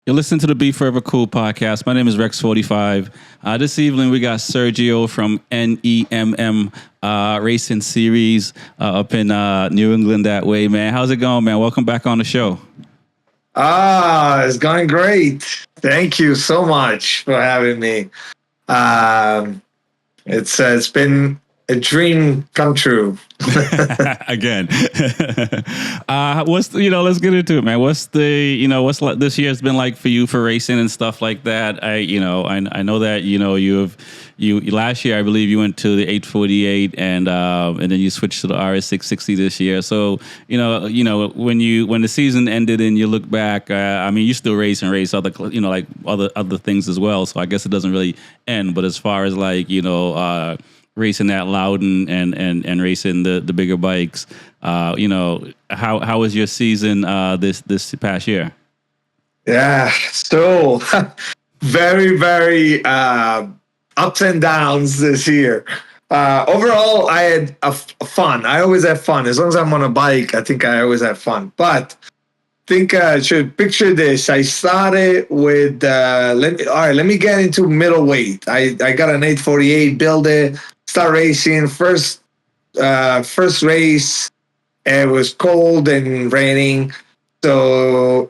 You're listening to the B4evaKool Podcast. My name is Rex45. This evening we got Sergio from NEMM Racing Series up in New England that way, man. How's it going, man? Welcome back on the show. It's going great. Thank you so much for having me. It's been a dream come true. Again. Let's get into it, man. What's this year's been like for you for racing and stuff like that? I know that, you last year, I believe you went to the 848 and then you switched to the RS660 this year. So, when the season ended and you look back, you still race other, other things as well. So I guess it doesn't really end, but as far as racing that Loudon and racing the bigger bikes, how was your season this past year? Yeah, so very, very ups and downs this year. Overall, I had fun. I always have fun. As long as I'm on a bike, I think I always have fun. But I think I should picture this. I started with, let me get into middleweight. I got an 848, build it, start racing. First race, it was cold and raining. So,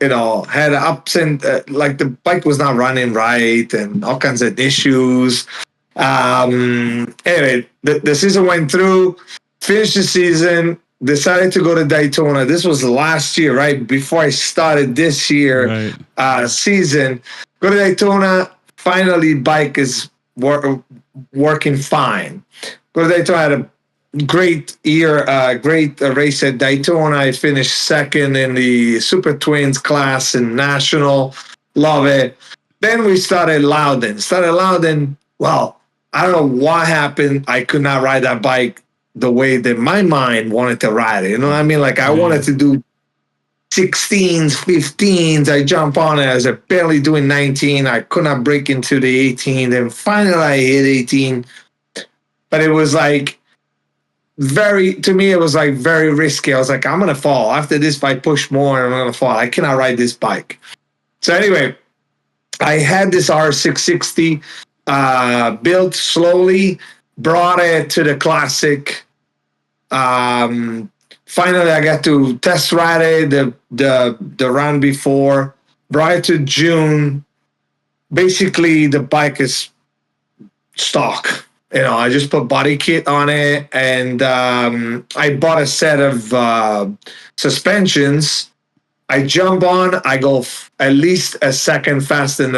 had ups and the bike was not running right and all kinds of issues. Anyway, the season went through, finished the season, decided to go to Daytona. This was last year, right? Before I started this year season. Go to Daytona. Finally, bike is working fine. Go to Daytona. I had a great year, great race at Daytona. I finished second in the Super Twins class in National. Love it. Then we started Loudon. Well, I don't know what happened. I could not ride that bike the way that my mind wanted to ride it. You know what I mean? I wanted to do 16s, 15s. I jump on it. I was barely doing 19. I could not break into the 18. Then finally I hit 18. But it was very risky. I was like, I'm going to fall. After this, if I push more, I'm going to fall. I cannot ride this bike. So anyway, I had this R660 built slowly, brought it to the classic. Finally, I got to test ride it the run before. Brought it to June. Basically, the bike is stock. I just put body kit on it, and I bought a set of suspensions. I jump on, I go at least a second faster than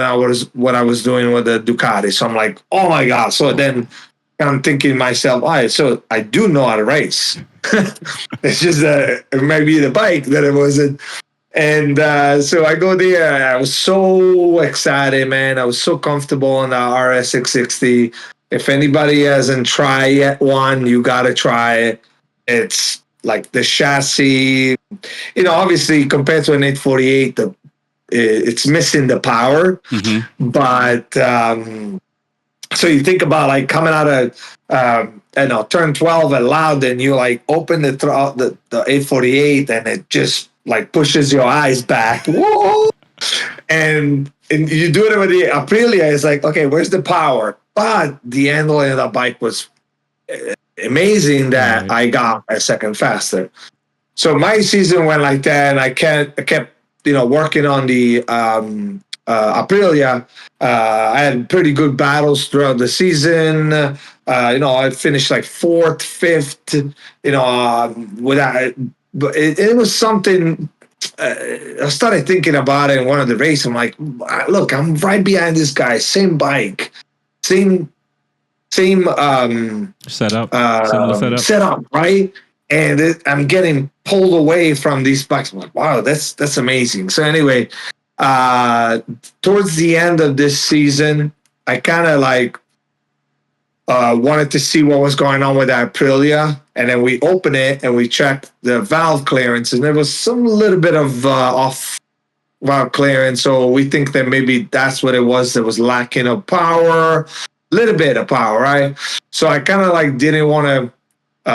what I was doing with the Ducati. So I'm like, oh my God. So then I'm thinking to myself, all right, so I do know how to race. It's just it might be the bike that it wasn't. And so I go there. I was so excited, man. I was so comfortable on the RS660. If anybody hasn't tried yet one, you got to try it. It's like the chassis, obviously compared to an 848, it's missing the power. Mm-hmm. But so you think about coming out of turn 12 at Loudon, you open the 848 and it just pushes your eyes back. Whoa! And you do it with the Aprilia. It's okay, where's the power? But the handling of the bike was amazing that I got a second faster. So my season went like that, and I kept working on the Aprilia. I had pretty good battles throughout the season. I finished fourth, fifth. But it was something. I started thinking about it in one of the races. I'm like, look, I'm right behind this guy, same bike, same setup, right? And I'm getting pulled away from these bikes. I'm like, wow, that's amazing. So anyway, towards the end of this season, I kind of wanted to see what was going on with the Aprilia, and then we opened it and we checked the valve clearance, and there was some little bit of off valve clearance. So we think that maybe that's what it was. That was lacking of power, little bit of power, right? So I kind of didn't want to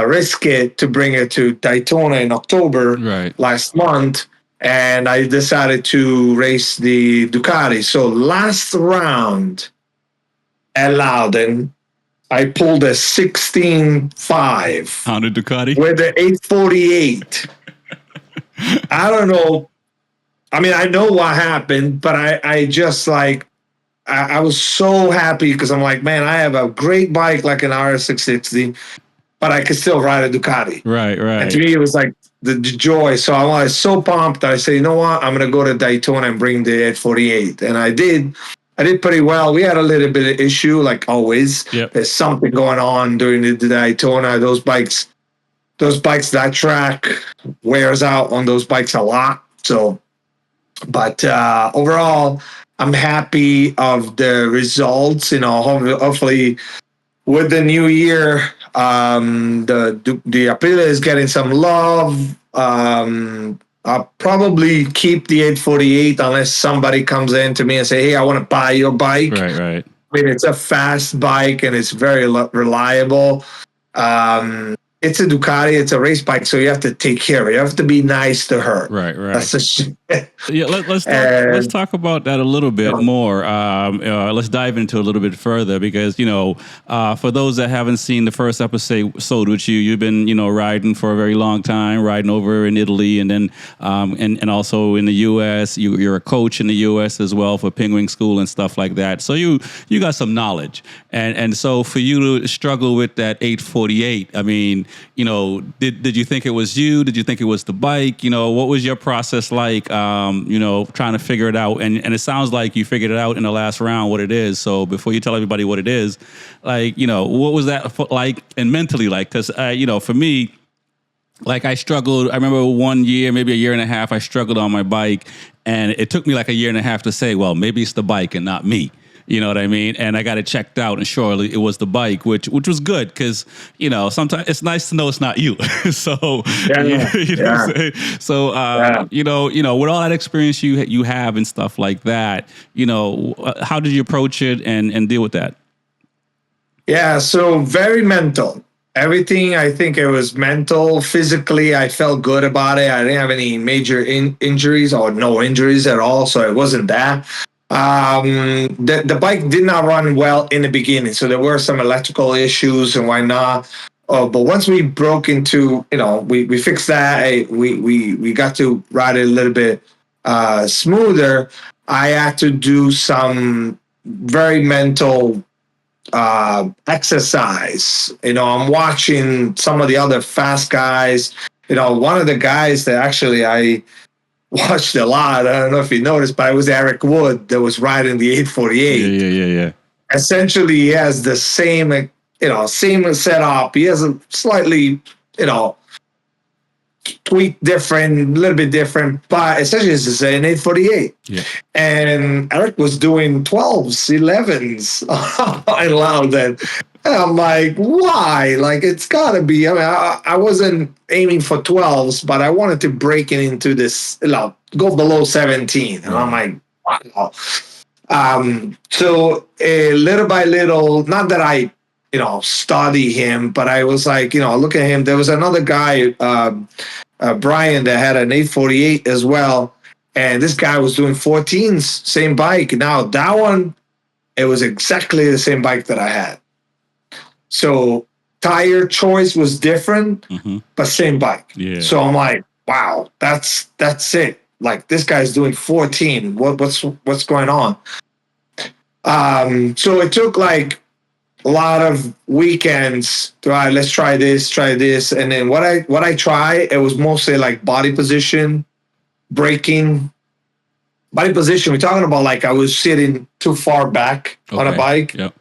risk it to bring it to Daytona in October last month. and I decided to race the Ducati. So last round at Loudon, I pulled a 16.5 on the Ducati with the 848. I don't know. I mean, I know what happened, but I just like, I was so happy because I'm like, man, I have a great bike like an RS660, but I could still ride a Ducati. Right. And to me, it was like the joy. So I was so pumped. I said, you know what? I'm going to go to Daytona and bring the 848. And I did. I did pretty well. We had a little bit of issue, like always. Yep. There's something going on during the Daytona. Those bikes, that track wears out on those bikes a lot. So, but overall, I'm happy of the results. You know, hopefully with the new year, the Aprilia is getting some love. I'll probably keep the 848 unless somebody comes in to me and say, hey, I want to buy your bike. Right. I mean, it's a fast bike and it's very reliable. It's a Ducati, it's a race bike, so you have to take care of it. You have to be nice to her. Right. That's the shit. Yeah, let's talk about that a little bit more. Let's dive into a little bit further because for those that haven't seen the first episode with you, you've been riding for a very long time, riding over in Italy, and then and also in the U.S. You're a coach in the U.S. as well for Penguin School and stuff like that. So you got some knowledge, and so for you to struggle with that 848, I mean, did you think it was you? Did you think it was the bike? What was your process like? Trying to figure it out. And it sounds like you figured it out in the last round what it is. So before you tell everybody what it is, like, what was that like and mentally like? Because, for me, like I struggled. I remember one year, maybe a year and a half, I struggled on my bike. And it took me like a year and a half to say, well, maybe it's the bike and not me. You know what I mean? And I got it checked out, and surely it was the bike, which was good because sometimes it's nice to know it's not you. So with all that experience you have and stuff like that, how did you approach it and deal with that? Yeah, so very mental. Everything, I think it was mental. Physically, I felt good about it. I didn't have any major injuries or no injuries at all, so it wasn't that. The bike did not run well in the beginning, so there were some electrical issues and why not. But once we broke into, we fixed that. We got to ride it a little bit smoother. I had to do some very mental exercise. I'm watching some of the other fast guys. One of the guys that actually I watched a lot. I don't know if you noticed, but it was Eric Wood that was riding the 848. Yeah. Essentially, he has the same, same setup. He has a slightly, tweak different, a little bit different, but essentially it's the same 848. Yeah. And Eric was doing 12s, 11s in Loudon. And I'm like, why? Like, it's got to be. I mean, I wasn't aiming for 12s, but I wanted to break it into this, go below 17. And I'm like, wow. So little by little, not that I, study him, but I was like, look at him. There was another guy, Brian, that had an 848 as well. And this guy was doing 14s, same bike. Now, that one, it was exactly the same bike that I had. So tire choice was different, but same bike. Yeah. So I'm like, wow, that's it. Like this guy's doing 14. What's going on? So it took like a lot of weekends to let's try this. And then what I tried, it was mostly like body position, braking. Body position, we're talking about like I was sitting too far back on a bike. Yep.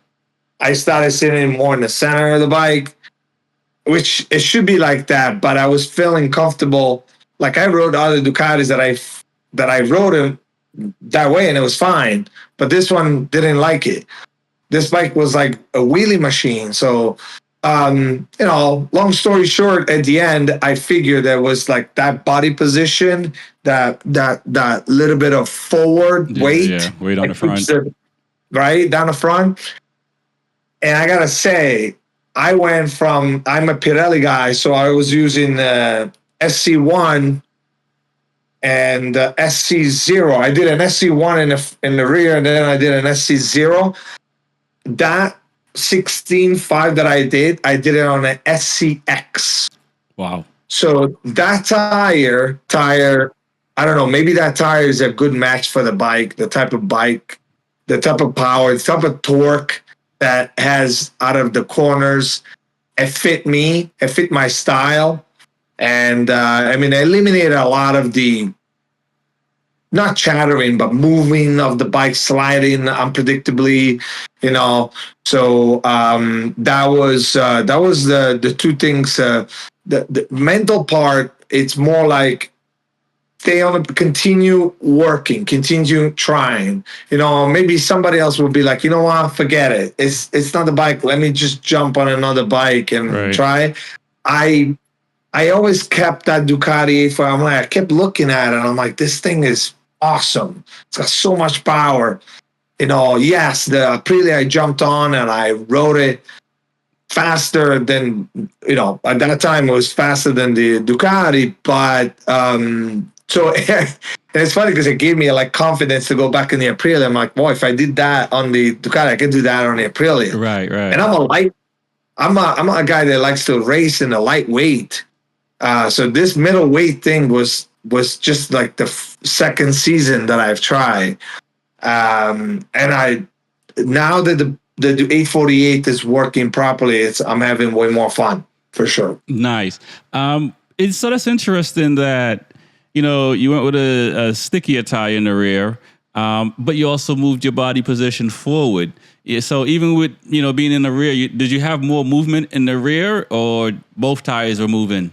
I started sitting more in the center of the bike, which it should be like that, but I was feeling comfortable. Like I rode other Ducatis that I rode them that way and it was fine, but this one didn't like it. This bike was like a wheelie machine. So, long story short, at the end, I figured there was like that body position, that little bit of forward weight. Yeah, weight on the front. Right, down the front. And I gotta say, I'm a Pirelli guy, so I was using SC1, and SC0. I did an SC1 in the rear, and then I did an SC0. That 16.5 that I did it on an SCX. Wow. So that tire, I don't know, maybe that tire is a good match for the bike, the type of power, the type of torque that has out of the corners. It fit me, it fit my style. And I eliminated a lot of the, not chattering, but moving of the bike, sliding unpredictably, So that was the two things. The mental part, it's more like continue working, continue trying. Maybe somebody else will be like, you know what, forget it. It's not the bike. Let me just jump on another bike and try. I always kept that Ducati 840. I kept looking at it. I'm like, this thing is awesome. It's got so much power. Yes, the Aprilia I jumped on and I rode it faster than, at that time it was faster than the Ducati. But so and it's funny because it gave me like confidence to go back in the Aprilia. I'm like, boy, if I did that on the Ducati, I could do that on the Aprilia. Right. And I'm a guy that likes to race in a lightweight. So this middleweight thing was just like the second season that I've tried. And now that the 848 is working properly, I'm having way more fun for sure. Nice. That's interesting that, you went with a stickier tire in the rear, but you also moved your body position forward. Yeah, so even with, being in the rear, did you have more movement in the rear or both tires were moving?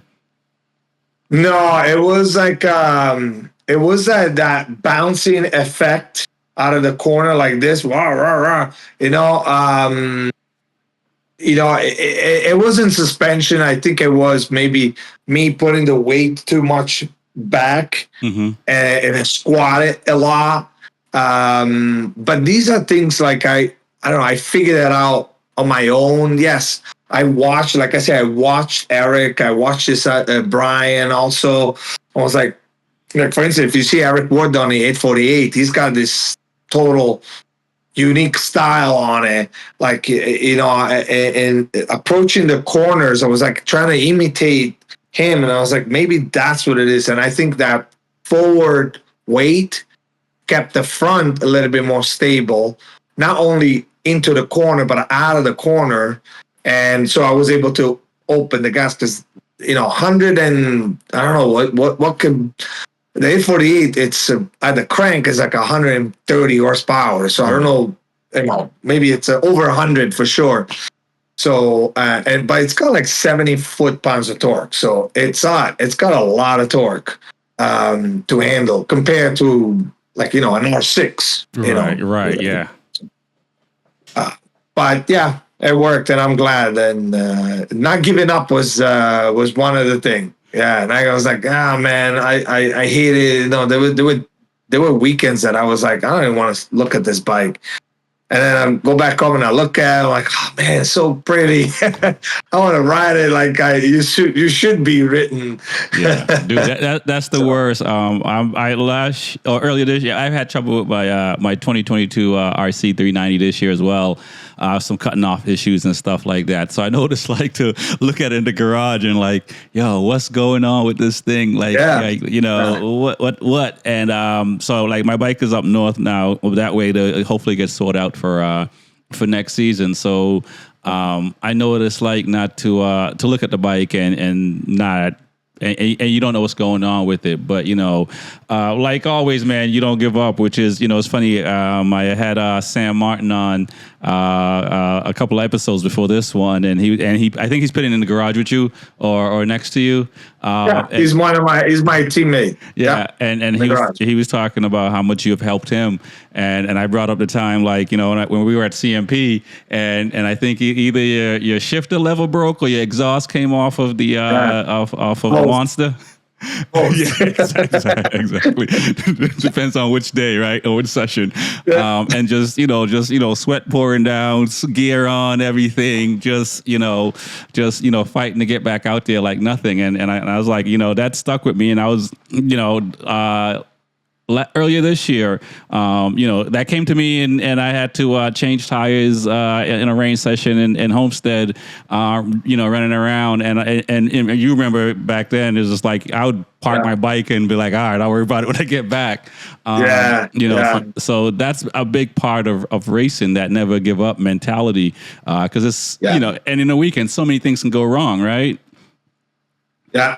No, it was like, it was that bouncing effect out of the corner like this. Rah, rah, rah. It wasn't suspension. I think it was maybe me putting the weight too much back and I squatted a lot. But these are things like I don't know. I figured it out on my own. Yes, I watched. Like I said, I watched Eric. I watched this Brian also. I was like, for instance, if you see Eric Wood on the 848, he's got this total unique style on it. Like, and approaching the corners, I was like trying to imitate him. And I was like, maybe that's what it is. And I think that forward weight kept the front a little bit more stable, not only into the corner, but out of the corner. And so I was able to open the gas because, 100 and I don't know what could, the 848, it's at the crank is like 130 horsepower. So I don't know, maybe it's over 100 for sure. So, but it's got like 70 foot-pounds of torque. So it's got a lot of torque to handle compared to like, an R6. Right, yeah. But yeah, it worked, and I'm glad. And not giving up was one of the things. Yeah, and I was like, man, I hated it. There were weekends that I was like, I don't even want to look at this bike. And then I go back home and I look at it, I'm like, oh man, it's so pretty. I want to ride it like you should be written. Yeah, dude, that's the worst. Earlier this year, I've had trouble with my 2022 RC 390 this year as well. Some cutting off issues and stuff like that. So I know what it's like to look at it in the garage and like, yo, what's going on with this thing? Like, what? And so like my bike is up north now. That way to hopefully get sorted out for next season. So I know what it's like not to look at the bike and not. And you don't know what's going on with it, but like always, man, you don't give up. Which is, it's funny. I had Sam Martin on a couple of episodes before this one, and he I think he's putting in the garage with you or next to you. He's my teammate. Yeah, and he was talking about how much you have helped him, and I brought up the time like when we were at CMP, and I think either your shifter level broke or your exhaust came off of the off of the Monster. Both. Yeah, exactly. Depends on which day, right, or which session, and just sweat pouring down, gear on, everything, just fighting to get back out there like nothing, and I was like, that stuck with me, and I was earlier this year, that came to me, and I had to change tires in a rain session in Homestead, running around, and you remember back then, it was just like I would park my bike and be like, all right, I'll worry about it when I get back. So that's a big part of racing, that never give up mentality, because it's and in a weekend, so many things can go wrong, right? Yeah.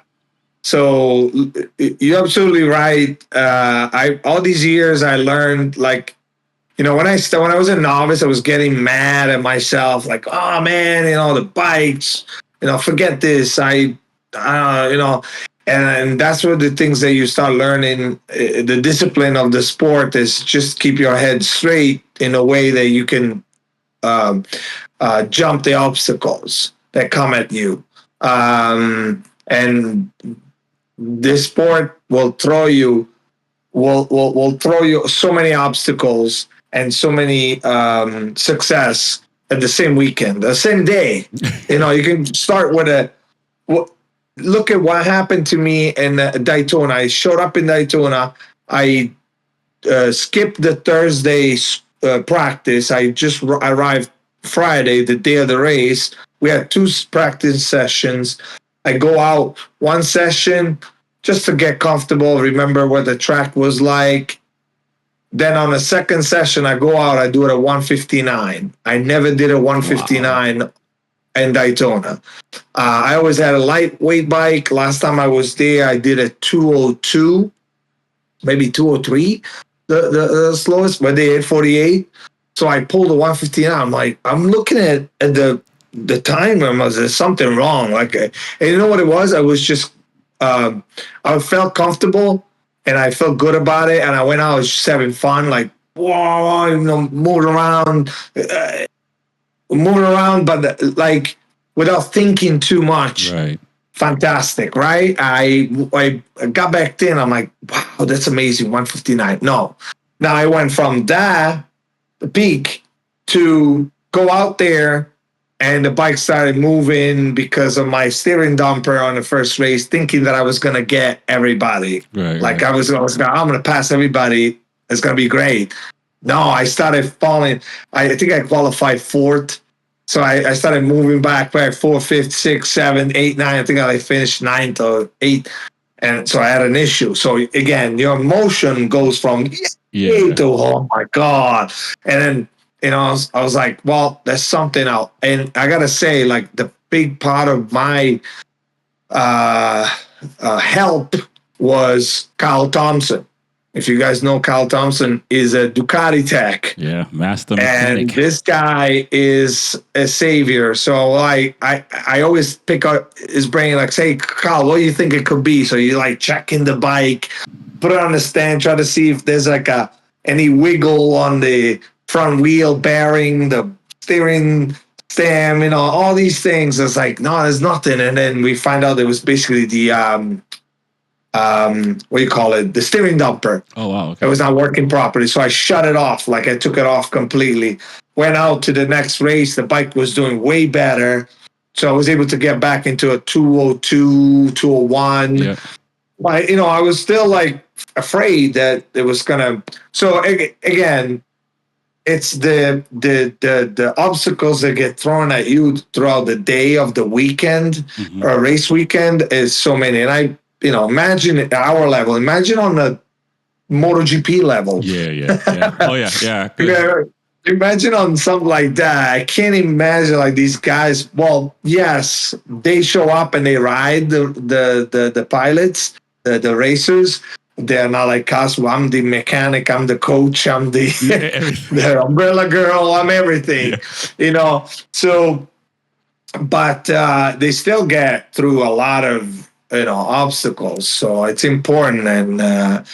So you're absolutely right. All these years I learned, like, when I was a novice, I was getting mad at myself, like, oh man, the bikes, forget this. And that's one of the things that you start learning. The discipline of the sport is just keep your head straight in a way that you can jump the obstacles that come at you. And this sport will throw you so many obstacles and so many success at the same weekend, the same day. You can start with look at what happened to me in Daytona. I showed up in Daytona. I skipped the Thursday practice. I just arrived Friday, the day of the race. We had 2 practice sessions. I go out one session just to get comfortable, remember what the track was like. Then on the second session, I go out, I do it at 159. I never did a 159 in Daytona. I always had a lightweight bike. Last time I was there, I did a 202, maybe 203, the slowest, but they had 48. So I pulled a 159. I'm looking at the time, and there's something wrong. And you know what it was? I was just, I felt comfortable and I felt good about it. And I went out, I was just having fun, like, whoa, moving around, but like without thinking too much. Right. Fantastic, right? I got back in. I'm like, wow, that's amazing. 159. No. Now I went from that, the peak, to go out there, and the bike started moving because of my steering dumper on the first race, thinking that I was going to get everybody. Right. I'm going to pass everybody. It's going to be great. No, I started falling. I think I qualified 4th. So I started moving back 4th, 5th, 6th, 7th, 8th, 9th. I think I finished 9th or 8th. And so I had an issue. So again, your emotion goes from to, oh my God. And then, I was like, well, there's something out. And I got to say, like, the big part of my help was Kyle Thompson. If you guys know, Kyle Thompson is a Ducati tech. Yeah, master mechanic. And this guy is a savior. So I always pick up his brain, like, say, Kyle, what do you think it could be? So you like checking the bike, put it on the stand, try to see if there's like any wiggle on the front wheel bearing, the steering stem, all these things. It's like, no, there's nothing. And then we find out it was basically the what do you call it? The steering dumper. Oh, wow. Okay. It was not working properly. So I shut it off. Like, I took it off completely. Went out to the next race. The bike was doing way better. So I was able to get back into a 202, 201. Yeah. But, I was still like afraid that it was going to. So again, it's the obstacles that get thrown at you throughout the day of the weekend or race weekend is so many. And imagine at our level, imagine on the MotoGP level. Yeah. Oh, yeah. Imagine on something like that. I can't imagine like these guys. Well, yes, they show up and they ride the pilots, the racers. They're not like us. Well, I'm the mechanic. I'm the coach. I'm the umbrella girl. I'm everything, So, but they still get through a lot of obstacles. So it's important and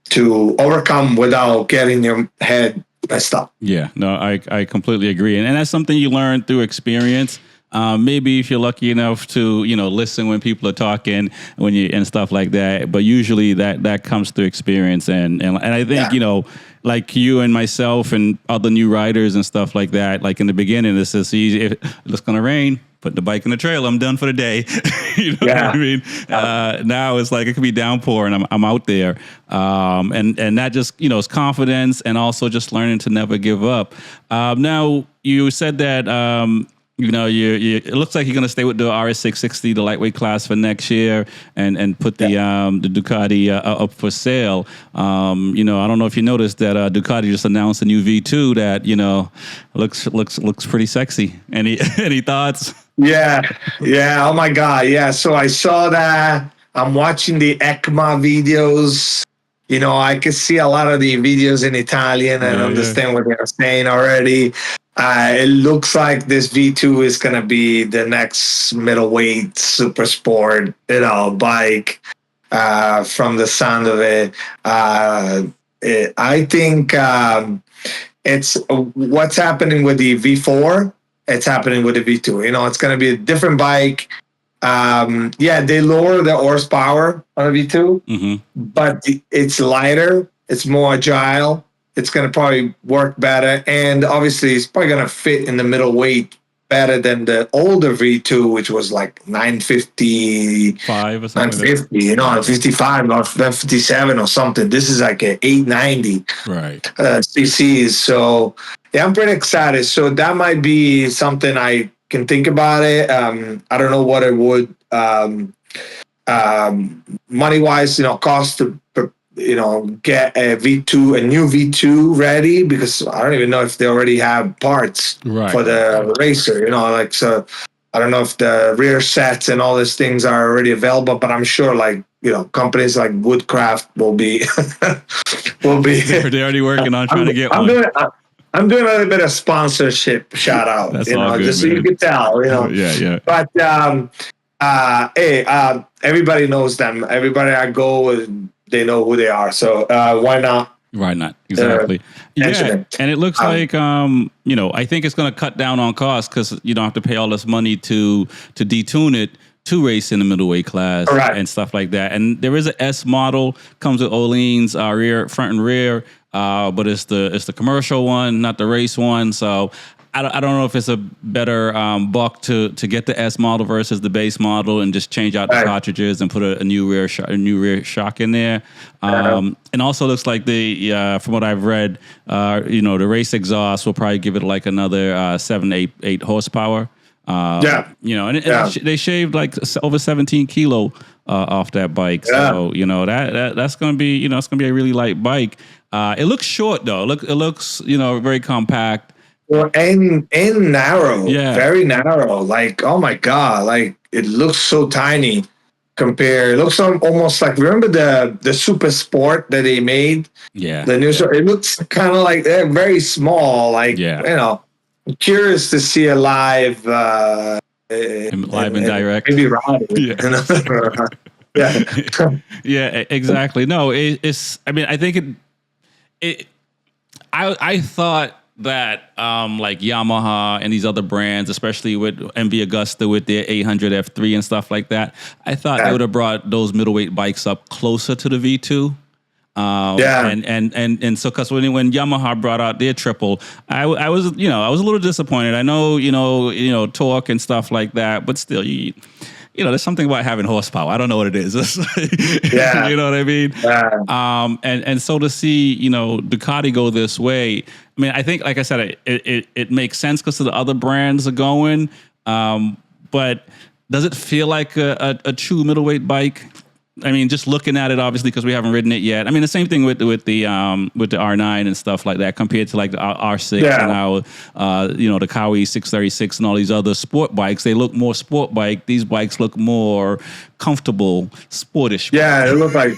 to overcome without getting your head messed up. Yeah, no, I completely agree, and that's something you learn through experience. Maybe if you're lucky enough to, listen when people are talking and stuff like that. But usually that comes through experience. And I think, like you and myself and other new riders and stuff like that, like in the beginning, it's just easy. If it's going to rain, put the bike in the trailer. I'm done for the day. What I mean? Now it's like it could be downpour and I'm out there. And that just, is confidence and also just learning to never give up. Now, you said that, it looks like you're going to stay with the RS660, the lightweight class for next year, and put the Ducati up for sale. I don't know if you noticed that Ducati just announced a new V2 that looks pretty sexy. Any thoughts? Yeah. Oh my God. Yeah. So I saw that. I'm watching the ECMA videos. I can see a lot of the videos in Italian and understand what they're saying already. It looks like this V2 is going to be the next middleweight super sport, bike, from the sound of it. I think it's what's happening with the V4. It's happening with the V2. It's going to be a different bike. They lower the horsepower on a V2, but it's lighter. It's more agile. It's going to probably work better. And obviously, it's probably going to fit in the middleweight better than the older V2, which was like 955 or something. 950, 55 or 57 or something. This is like an 890 cc's. So, I'm pretty excited. So, that might be something I can think about it. I don't know what it would, money-wise, cost to get a new V2 ready, because I don't even know if they already have parts for the racer, so I don't know if the rear sets and all these things are already available, but I'm sure companies like Woodcraft will be, they're already working on trying to get one. I'm doing a little bit of sponsorship shout out, That's all good, just man. so you can tell, Yeah. But, everybody knows them. Everybody I go with, they know who they are. So why not? Why not? Exactly. And it looks like, I think it's going to cut down on costs because you don't have to pay all this money to detune it to race in the middleweight class and stuff like that. And there is an S model, comes with Öhlins front and rear, but it's the commercial one, not the race one. So I don't know if it's a better buck to get the S model versus the base model and just change out the cartridges and put a new rear shock in there. And also looks like from what I've read, the race exhaust will probably give it like another 7-8 horsepower. They shaved like over 17 kilo off that bike. So that's gonna be it's gonna be a really light bike. It looks short though. It looks very compact. Well, and narrow, very narrow. Like, oh my God, like it looks so tiny compared. It looks almost like, remember the Super Sport that they made? Yeah. The new, it looks kind of like they're very small. Like, I'm curious to see a live and direct. Maybe riding. Yeah, exactly. No, it's. I mean, I think I thought that like Yamaha and these other brands, especially with MV Agusta with their 800 F3 and stuff like that, I thought they would have brought those middleweight bikes up closer to the V2. And so because when Yamaha brought out their triple, I was a little disappointed. I know torque and stuff like that, but still there's something about having horsepower. I don't know what it is. You know what I mean? And so to see Ducati go this way, I mean, I think, like I said, it makes sense because the other brands are going. But does it feel like a true middleweight bike? I mean, just looking at it, obviously, because we haven't ridden it yet. I mean, the same thing with the R9 and stuff like that, compared to like the R6 and now, the Kawi 636 and all these other sport bikes. They look more sport bike. These bikes look more comfortable, sportish. Yeah, they look like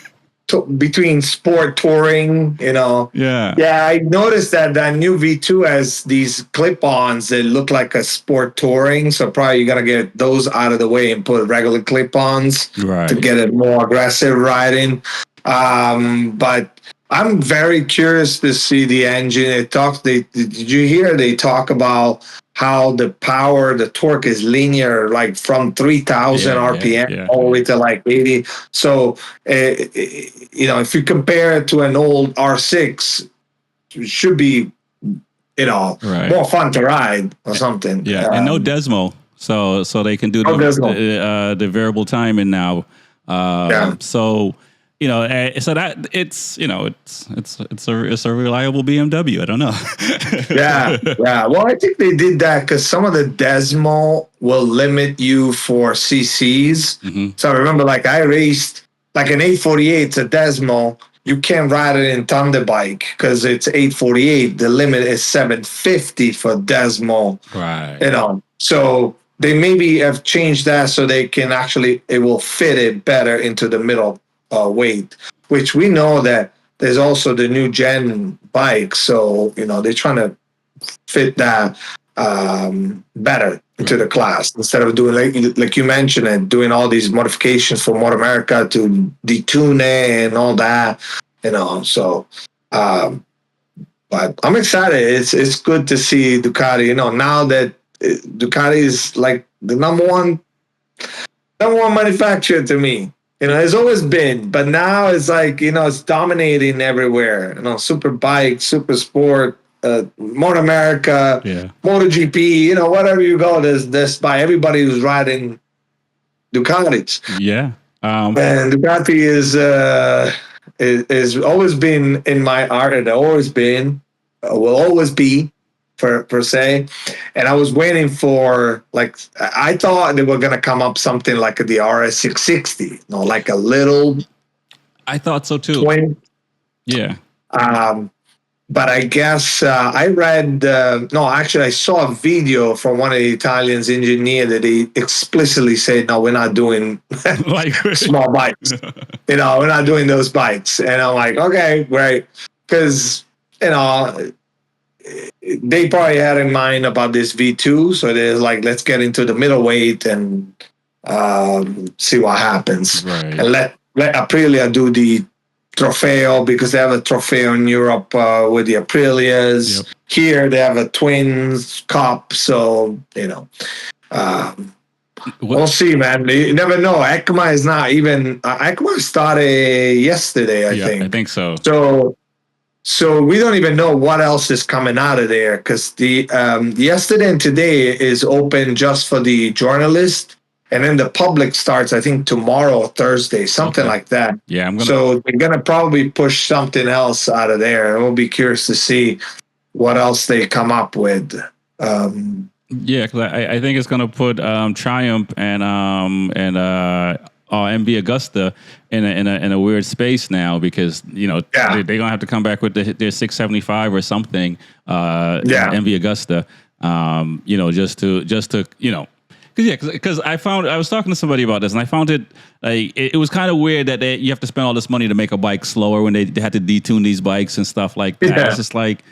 between sport touring, Yeah, I noticed that new V2 has these clip-ons that look like a sport touring. So probably you're going to get those out of the way and put regular clip-ons to get it more aggressive riding. But I'm very curious to see the engine. Did you hear they talk about how the power, the torque is linear, like from 3,000 RPM all the way to like 80. So, if you compare it to an old R6, it should be, more fun to ride or something. Yeah, and no Desmo, so they can do the variable timing now. So. So that it's a reliable BMW. I don't know. yeah. Well, I think they did that because some of the Desmo will limit you for CCs. Mm-hmm. So I remember, like I raced like an 848. It's a Desmo. You can't ride it in Thunder Bike because it's 848. The limit is 750 for Desmo. Right. So they maybe have changed that so they can it will fit it better into the middle. Weight, which we know that there's also the new gen bike, so they're trying to fit that better into the class instead of doing like you mentioned and doing all these modifications for Motor America to detune it and all that, So, but I'm excited. It's good to see Ducati. Now that Ducati is like the number one manufacturer to me. It's always been, but now it's like, it's dominating everywhere. Super bike, super sport, Motor America, MotoGP, whatever you go, there's by everybody who's riding Ducatis. Yeah. And Ducati is always been in my art, and always been, will always be. Per se, and I was waiting for I thought they were gonna come up something like the RS 660, like a little. I thought so too. Twin. Yeah. But I guess I read. Actually, I saw a video from one of the Italians engineer that he explicitly said, "No, we're not doing small bikes. We're not doing those bikes." And I'm like, okay, great, because they probably had in mind about this V2, so they're like, let's get into the middleweight and see what happens, and let Aprilia do the Trofeo, because they have a Trofeo in Europe with the Aprilias. Yep. Here they have a Twins Cup, so we'll see, man. You never know. EICMA is not even. EICMA started yesterday, I think. I think so. So we don't even know what else is coming out of there, because the yesterday and today is open just for the journalists, and then the public starts, I think, tomorrow or Thursday, something like that. Yeah, so they're gonna probably push something else out of there. We'll be curious to see what else they come up with. Because I think it's gonna put Triumph and MV Augusta in a weird space now, because they're gonna have to come back with their 675 or something. MV Augusta, just to because I was talking to somebody about this, and I found it like it was kind of weird that you have to spend all this money to make a bike slower when they had to detune these bikes and stuff like that. It's just like,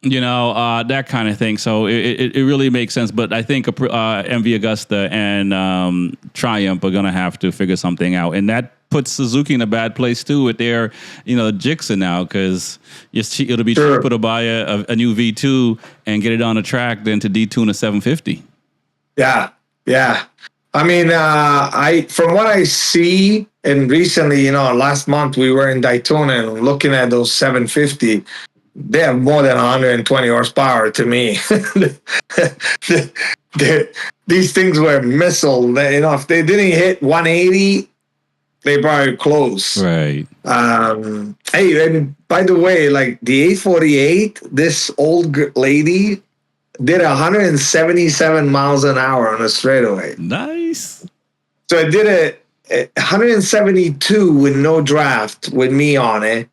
that kind of thing. So it really makes sense. But I think MV Augusta and Triumph are going to have to figure something out. And that puts Suzuki in a bad place too with their, Gixxer now, because it'll be cheaper to buy a new V2 and get it on the track than to detune a 750. Yeah. I mean, from what I see, and recently, last month we were in Daytona and looking at those 750. They have more than 120 horsepower to me. These things were missile. If they didn't hit 180, they probably close. Right. Hey, and by the way, like the 848, this old lady did 177 miles an hour on a straightaway. Nice. So I did it 172 with no draft with me on it.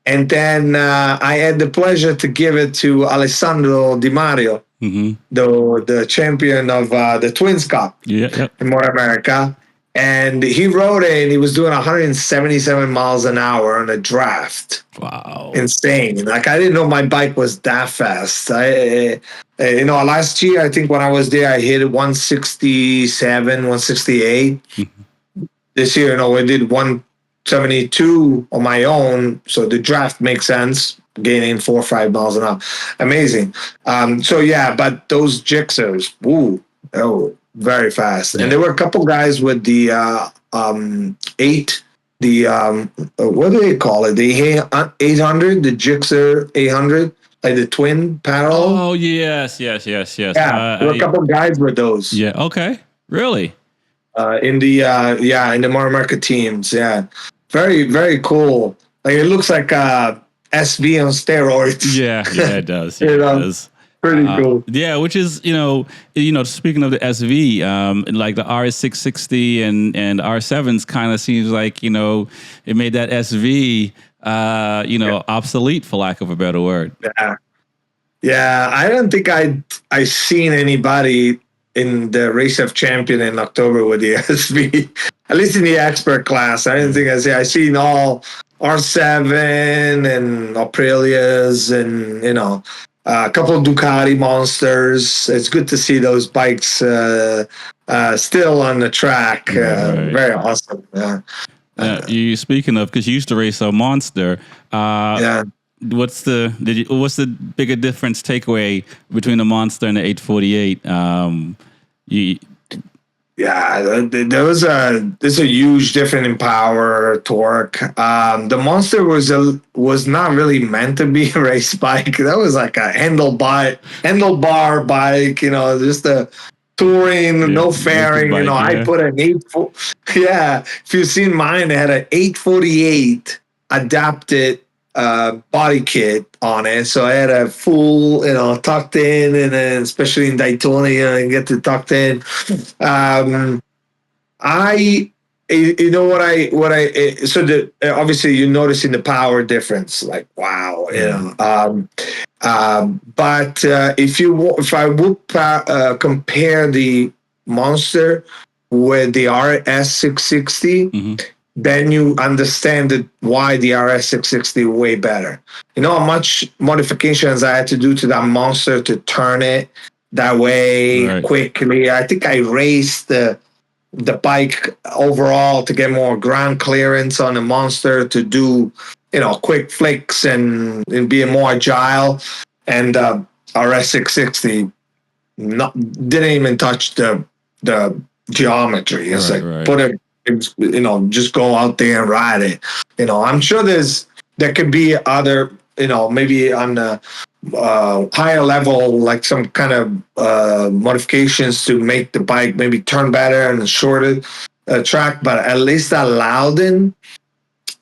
And then I had the pleasure to give it to Alessandro Di Mario, the champion of the Twins Cup in Motor America. And he rode it, and he was doing 177 miles an hour on a draft. Wow. Insane. Like, I didn't know my bike was that fast. Last year, I think when I was there, I hit 167, 168. This year, we did 72 on my own. So the draft makes sense. Gaining 4 or 5 miles an hour. Amazing. So yeah, but those Gixxers, very fast. And there were a couple guys with the 8, what do they call it? The 800, the Gixxer 800, like the twin paddle. Oh, yes. Yeah, there were a couple guys with those. Yeah, okay. Really? In the Motor America teams. Yeah. Very, very cool. Like it looks like SV on steroids. Yeah, it does. It does. Pretty cool. Yeah, which is, speaking of the SV, like the RS660 and R7s kind of seems like, it made that SV, obsolete, for lack of a better word. Yeah, I don't think I seen anybody in the Race of Champion in October with the SV, at least in the expert class. I didn't think I seen all R7 and Aprilias and, a couple of Ducati monsters. It's good to see those bikes still on the track. Right. Very awesome. Yeah. You speaking of, because you used to race a monster. What's the bigger difference takeaway between the monster and the 848? There's a huge difference in power, torque. The monster was not really meant to be a race bike. That was like a handlebar bike, just a touring, no fairing. Bike, I put an 8. Yeah, if you've seen mine, it had an 848 adapted body kit on it, so I had a full, tucked in, and then especially in Daytona, and get to tucked in. Obviously you're noticing the power difference, like wow, but if I would compare the Monster with the RS660. Then you understand why the RS660 way better. You know how much modifications I had to do to that Monster to turn it that way quickly. I think I raced the bike overall to get more ground clearance on the Monster, to do quick flicks and be more agile. And RS660 didn't even touch the geometry. It's put it. Just go out there and ride it. I'm sure there could be other, maybe on the higher level, like some kind of modifications to make the bike maybe turn better and shorter track. But at least at Loudon,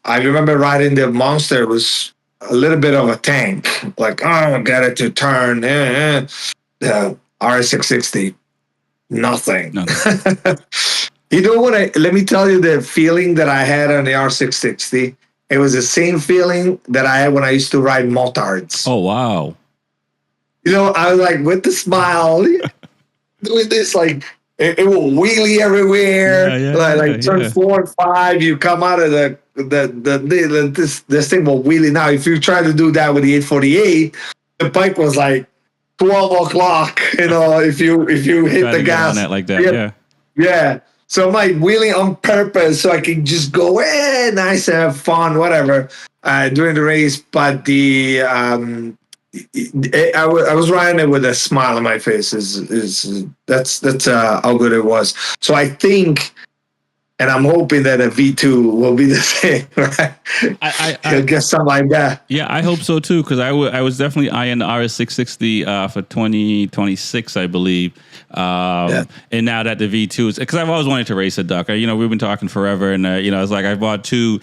I remember riding the Monster. It was a little bit of a tank. Like, get it to turn. The RS660, nothing. You know what? Let me tell you the feeling that I had on the R660. It was the same feeling that I had when I used to ride motards. Oh, wow. I was like, with the smile, doing this, like, it will wheelie everywhere. Turn 4 and 5, you come out of this thing will wheelie. Now, if you try to do that with the 848, the bike was like 12 o'clock, if you hit the gas. On it like that, yeah. So I'm like wheeling on purpose so I can just go nice and have fun, whatever, during the race. But I was riding it with a smile on my face. That's how good it was. So I think, and I'm hoping that a V2 will be the same, right? I guess something like that. Yeah, I hope so too, because I was definitely eyeing the RS660 for 2026, I believe. And now that the V2 is, because I've always wanted to race a Duck. We've been talking forever, and it's like I bought 2,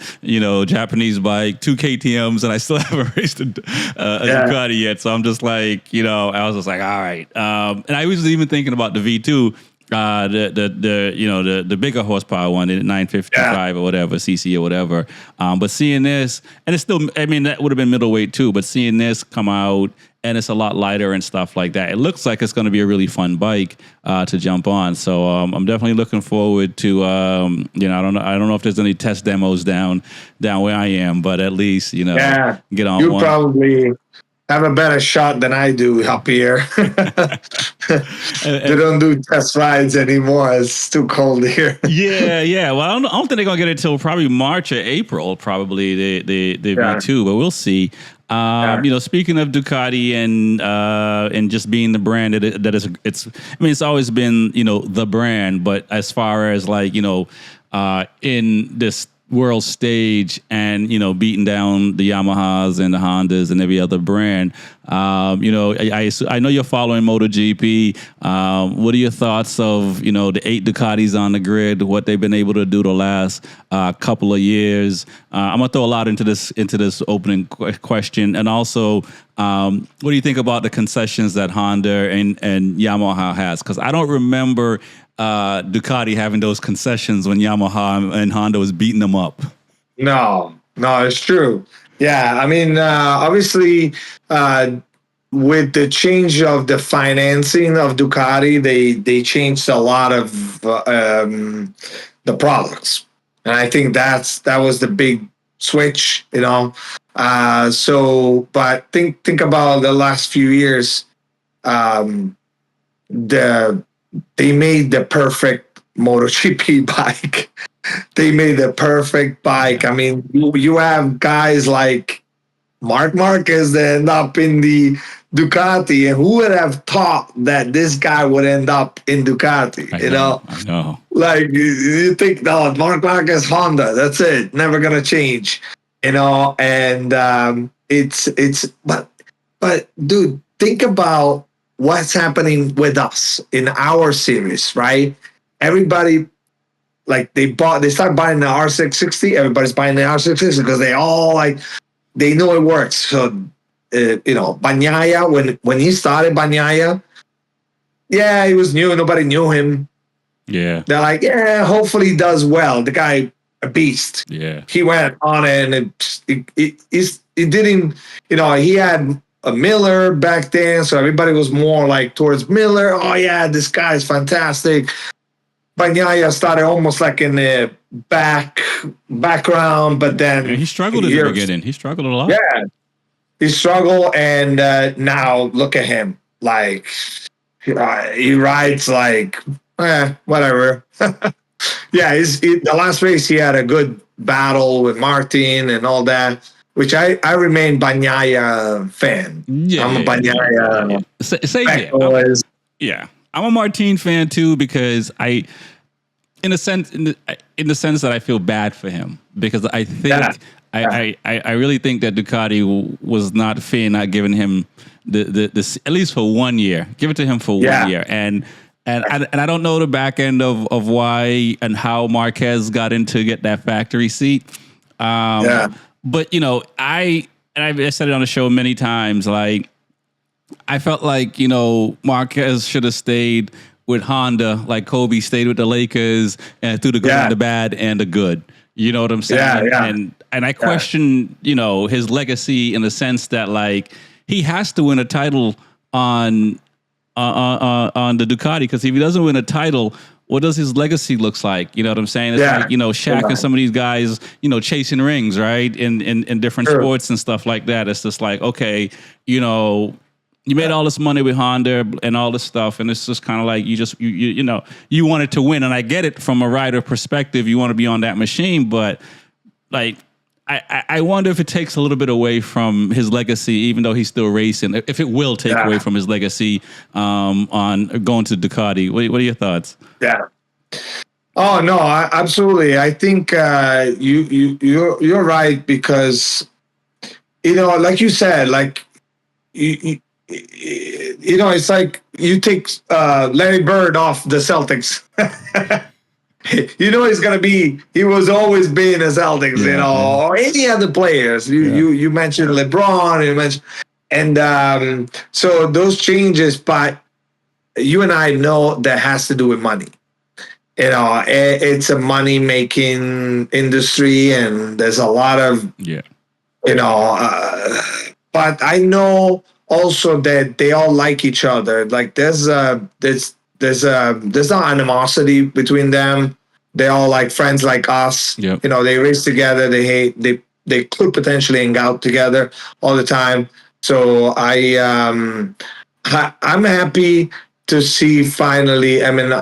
Japanese bike, 2 KTMs, and I still haven't raced a Ducati yet. So I'm just like, I was just like, all right. And I was even thinking about the V2. The bigger horsepower one, the 955 or whatever, CC or whatever. But seeing this, and it's still, that would have been middleweight too, but seeing this come out and it's a lot lighter and stuff like that, it looks like it's going to be a really fun bike to jump on. So I'm definitely looking forward to, I don't know if there's any test demos down where I am, but at least, get on you one. Probably, have a better shot than I do up here. They don't do test rides anymore. It's too cold here. Yeah. Well, I don't think they're gonna get it till probably March or April, probably the V2, but we'll see. Speaking of Ducati and just being the brand that is, it's always been, the brand, but as far as like, in this world stage and, beating down the Yamahas and the Hondas and every other brand, I know you're following MotoGP. What are your thoughts of, the 8 Ducatis on the grid, what they've been able to do the last couple of years? I'm gonna throw a lot into this opening question, and also, what do you think about the concessions that Honda and Yamaha has? Because I don't remember Ducati having those concessions when Yamaha and Honda was beating them up. No, it's true. Yeah, I mean, obviously, with the change of the financing of Ducati, they changed a lot of the products, and I think that was the big switch, but think about the last few years. They made the perfect MotoGP bike. They made the perfect bike. I mean, you have guys like Marc Marquez that end up in the Ducati, and who would have thought that this guy would end up in Ducati? I know. Like you think, no, Marc Marquez, Honda, that's it, never gonna change, And but dude, think about what's happening with us in our series, right? Everybody, like they started buying the R660. Everybody's buying the R660 because they know it works. So, Bagnaia, when he started Bagnaia, yeah, he was new. Nobody knew him. Yeah. They're like, yeah, hopefully he does well. The guy, a beast. Yeah. He went on and it didn't, he had a Miller back then, so everybody was more like towards Miller. Oh yeah, this guy is fantastic. Bagnaia started almost like in the background, but then he struggled at the beginning. He struggled a lot. Yeah, he struggled, and now look at him. Like he rides like whatever. Yeah, the last race he had a good battle with Martin and all that. Which I remain Bagnaia fan. Yeah, I'm a Bagnaia. Yeah, I'm a Martin fan too, because in the sense that I feel bad for him, because I think I really think that Ducati was not fair not giving him the at least for 1 year. Give it to him for 1 year, and I don't know the back end of why and how Marquez got into get that factory seat. But I've said it on the show many times. Like, I felt like Marquez should have stayed with Honda, like Kobe stayed with the Lakers, and through the good and the bad and the good. You know what I'm saying? Yeah. And I question his legacy in the sense that like he has to win a title on the Ducati, because if he doesn't win a title, what does his legacy looks like? You know what I'm saying? It's like, Shaq and some of these guys, chasing rings, right? In different sports and stuff like that. It's just like, okay, you made all this money with Honda and all this stuff. And it's just kind of like, you wanted to win. And I get it from a rider perspective. You want to be on that machine, but like, I wonder if it takes a little bit away from his legacy, even though he's still racing, if it will take away from his legacy on going to Ducati. What are your thoughts? Yeah. Oh, no, absolutely. I think you're right, because, like you said, like, it's like you take Larry Bird off the Celtics. He was always being a Celtics, or any other players. You mentioned LeBron, and so those changes, but you and I know that has to do with money. It's a money making industry, and there's a lot of, but I know also that they all like each other. Like there's no animosity between them. They're all like friends like us. Yep. They race together. They could potentially hang out together all the time. So I'm happy to see finally. I mean,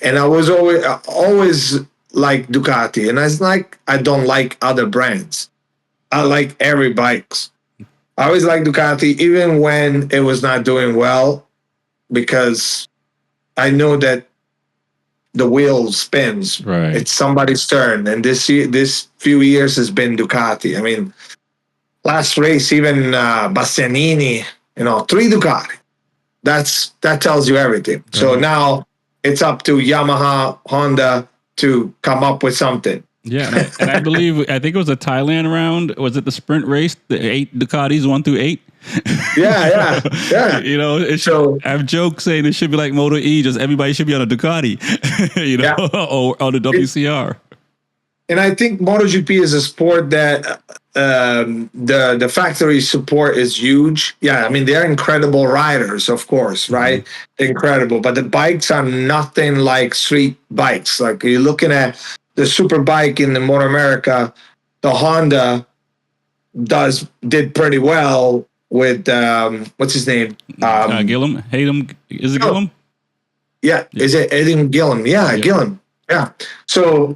and I was always like Ducati, and it's like I don't like other brands. I like every bikes. I always like Ducati, even when it was not doing well, because I know that the wheel spins. Right. It's somebody's turn, and this few years has been Ducati. I mean, last race, even Bastianini, 3 Ducati. That tells you everything. Right. So now it's up to Yamaha, Honda to come up with something. Yeah, and I think it was a Thailand round. Was it the sprint race? The 8 Ducatis, 1 through 8. Yeah. I've joked saying it should be like Moto E, just everybody should be on a Ducati, or on the WCR. And I think MotoGP is a sport that the factory support is huge. Yeah, I mean, they're incredible riders, of course, right? Mm-hmm. Incredible. But the bikes are nothing like street bikes. Like you're looking at the super bike in the Moto America, the Honda did pretty well with, what's his name? Gillum? Is it Gillum? Yeah. Is it Adam Gillum? Yeah, Gillum. Yeah. So,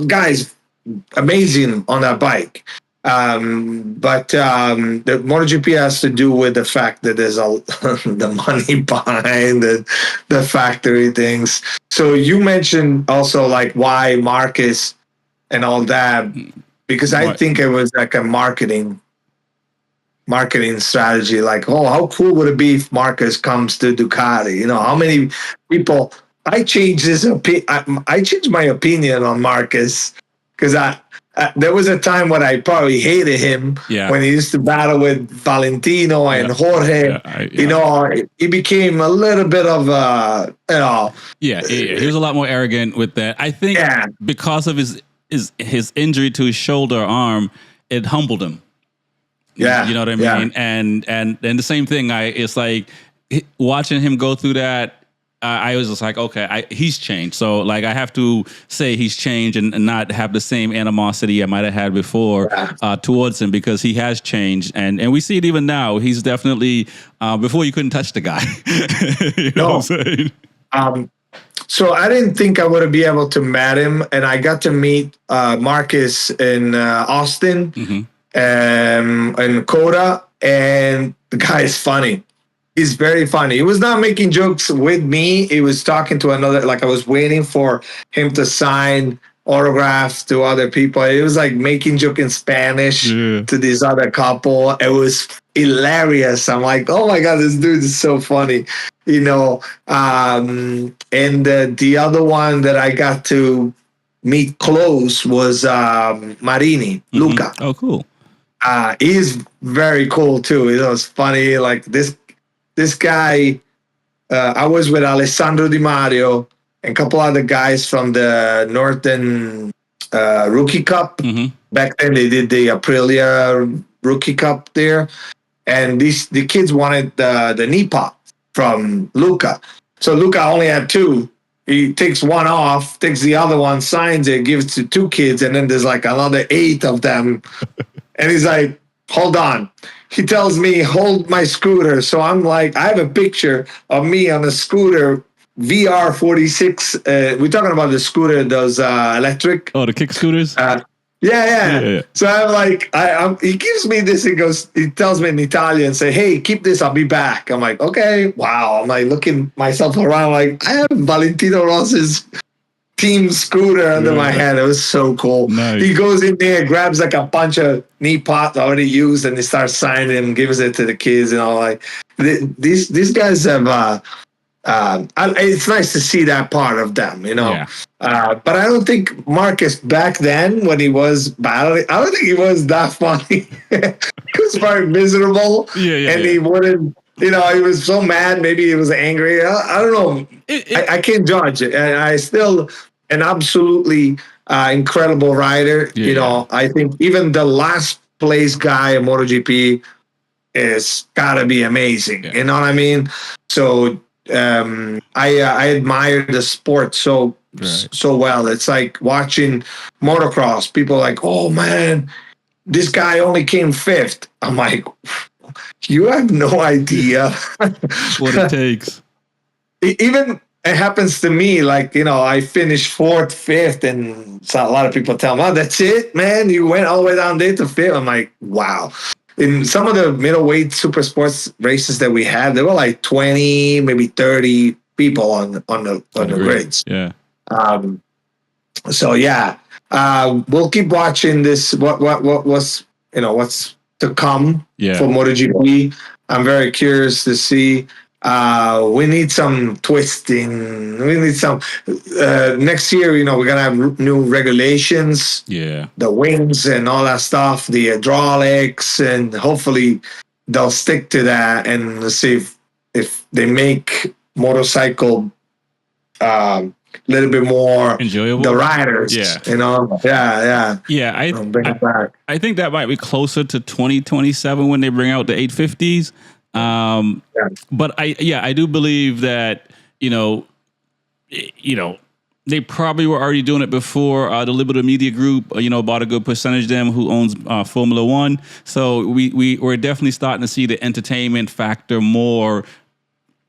guys, amazing on that bike. But the MotoGP has to do with the fact that there's the money behind the factory things. So you mentioned also like why Marcus and all that, because I think it was like a marketing strategy. Like, how cool would it be if Marcus comes to Ducati? How many people? I changed I changed my opinion on Marcus because there was a time when I probably hated him when he used to battle with Valentino and Jorge. He became a little bit of Yeah, he was a lot more arrogant with that. I think because of his injury to his shoulder arm, it humbled him. Yeah, you know what I mean. And the same thing. It's like watching him go through that. I was just like, okay, he's changed. So like, I have to say he's changed and not have the same animosity I might have had before towards him, because he has changed. And we see it even now. He's definitely, before you couldn't touch the guy. You know what I'm saying? So I didn't think I would be able to meet him. And I got to meet Marcus in Austin and Coda. And the guy is funny. He's very funny. He was not making jokes with me. He was talking to another, like I was waiting for him to sign autographs to other people. It was like making joke in Spanish to this other couple. It was hilarious. I'm like, oh my God, this dude is so funny. And the other one that I got to meet close was Marini, Luca. Oh, cool. He's very cool too. It's funny. Like this guy, I was with Alessandro Di Mario and a couple other guys from the Northern Rookie Cup. Mm-hmm. Back then they did the Aprilia Rookie Cup there. And the kids wanted the knee pop from Luca. So Luca only had 2. He takes one off, takes the other one, signs it, gives it to 2 kids, and then there's like another 8 of them. And he's like, hold on. He tells me, hold my scooter. So I'm like, I have a picture of me on a scooter, VR46. We're talking about the scooter, those electric. Oh, the kick scooters? Yeah. So I'm like, he gives me this. He tells me in Italian, say, hey, keep this. I'll be back. I'm like, okay, wow. I'm like looking myself around, like, I have Valentino Rossi's team scooter under my hand. It was so cool. Nice. He goes in there, grabs like a bunch of knee pots already used, and he starts signing them, gives it to the kids, and all. Like these guys have. It's nice to see that part of them, But I don't think Marcus back then when he was battling, I don't think he was that funny. He was very miserable, and he wouldn't. He was so mad. Maybe he was angry. I don't know. I can't judge it. And I still an absolutely incredible rider. I think even the last place guy in MotoGP is gotta be amazing. You know what I mean? So I admire the sport so well. It's like watching motocross. People are like, oh man, this guy only came 5th. I'm like, you have no idea what it takes. Even it happens to me, like, I finished fourth, fifth, and so a lot of people tell me, oh, that's it, man. You went all the way down there to fifth. I'm like, wow. In some of the middleweight super sports races that we had, there were like 20, maybe 30 people on the grids. Yeah. So yeah, we'll keep watching this. What's to come for MotoGP. I'm very curious to see. We need some twisting. We need some next year. We're gonna have new regulations. Yeah, the wings and all that stuff, the hydraulics, and hopefully they'll stick to that and see if they make motorcycle a little bit more enjoyable. The riders, I think that might be closer to 2027 when they bring out the 850s. But I do believe that, they probably were already doing it before the Liberty Media Group, bought a good percentage of them who owns Formula One. So we're definitely starting to see the entertainment factor more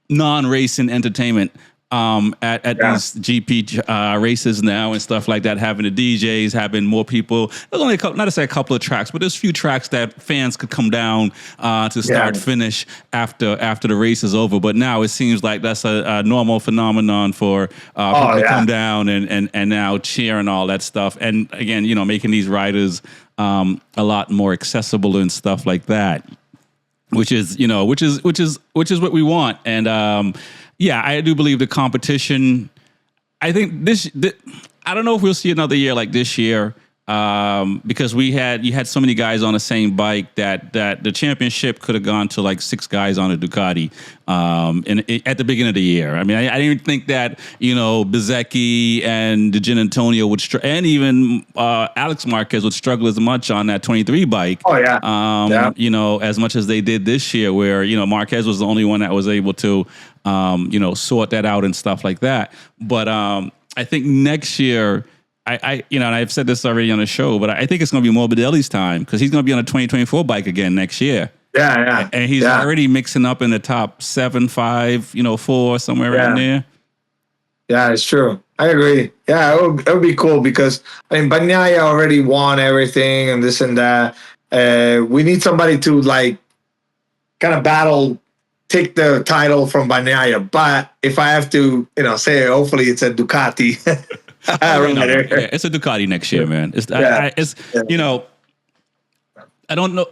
non-racing entertainment at these GP races now and stuff like that, having the DJs, having more people. There's only not to say a couple of tracks, but there's a few tracks that fans could come down to start finish after the race is over. But now it seems like that's a normal phenomenon for people to come down and now cheer and all that stuff. And again, making these riders a lot more accessible and stuff like that, which is what we want. And I do believe the competition. I think I don't know if we'll see another year like this year because you had so many guys on the same bike that the championship could have gone to like 6 guys on a Ducati at the beginning of the year. I mean, I didn't think that Bezzecchi and Gian Antonio and even Alex Marquez would struggle as much on that 23 bike. Oh yeah. As much as they did this year, where Marquez was the only one that was able to sort that out and stuff like that. But I think next year, and I've said this already on the show, but I think it's going to be Morbidelli's time because he's going to be on a 2024 bike again next year. Yeah. And he's already mixing up in the top 7, 5, 4, somewhere around there. Yeah, it's true. I agree. Yeah, it would be cool because Bagnaia already won everything and this and that. We need somebody to kind of battle, take the title from Bagnaia. But if I have to, say, hopefully it's a Ducati. It's a Ducati next year, man. I don't know.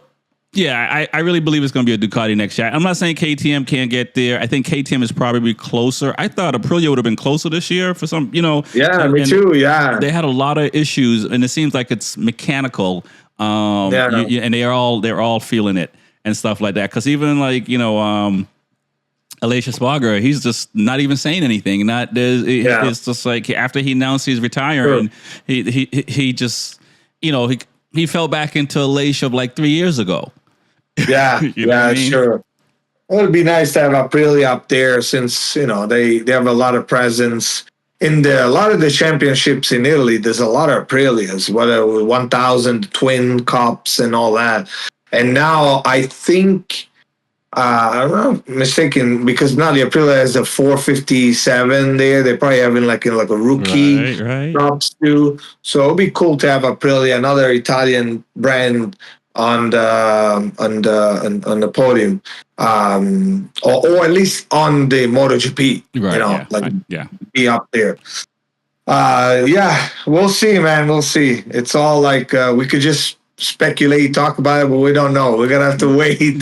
Yeah, I really believe it's going to be a Ducati next year. I'm not saying KTM can't get there. I think KTM is probably closer. I thought Aprilia would have been closer this year for some, Yeah, me too, yeah. They had a lot of issues, and it seems like it's mechanical. And they're all feeling it and stuff like that. Because even Aleix Espargaro, he's just not even saying anything. It's just like after he announced he's retiring, he just, he fell back into Aleix of like 3 years ago. Yeah, sure. It would be nice to have Aprilia up there since, they have a lot of presence. In a lot of the championships in Italy, there's a lot of Aprilias, whether 1000 twin cups and all that. And now I think, I'm not mistaken, because now the Aprilia has a 457 there. They're probably having like a rookie cups too. So it'd be cool to have Aprilia, another Italian brand, on the podium, or at least on the MotoGP. Be up there. We'll see, man. We'll see. It's all like we could just speculate, talk about it, but we don't know. We're gonna have to wait. It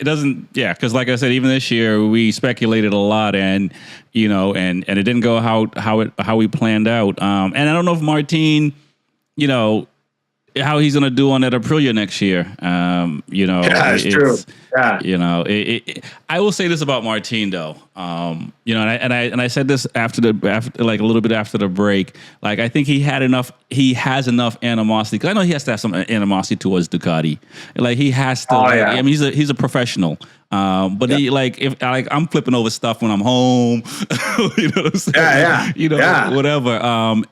doesn't, because like I said, even this year we speculated a lot, and and it didn't go how we planned out. And I don't know if Martin, how he's gonna do on that Aprilia next year. It's true. Yeah. I will say this about Martin though. And I said this after like a little bit after the break. Like I think he has enough animosity, because I know he has to have some animosity towards Ducati. Like he has to. I mean, he's a professional. But he I'm flipping over stuff when I'm home. You know what I'm saying? Whatever.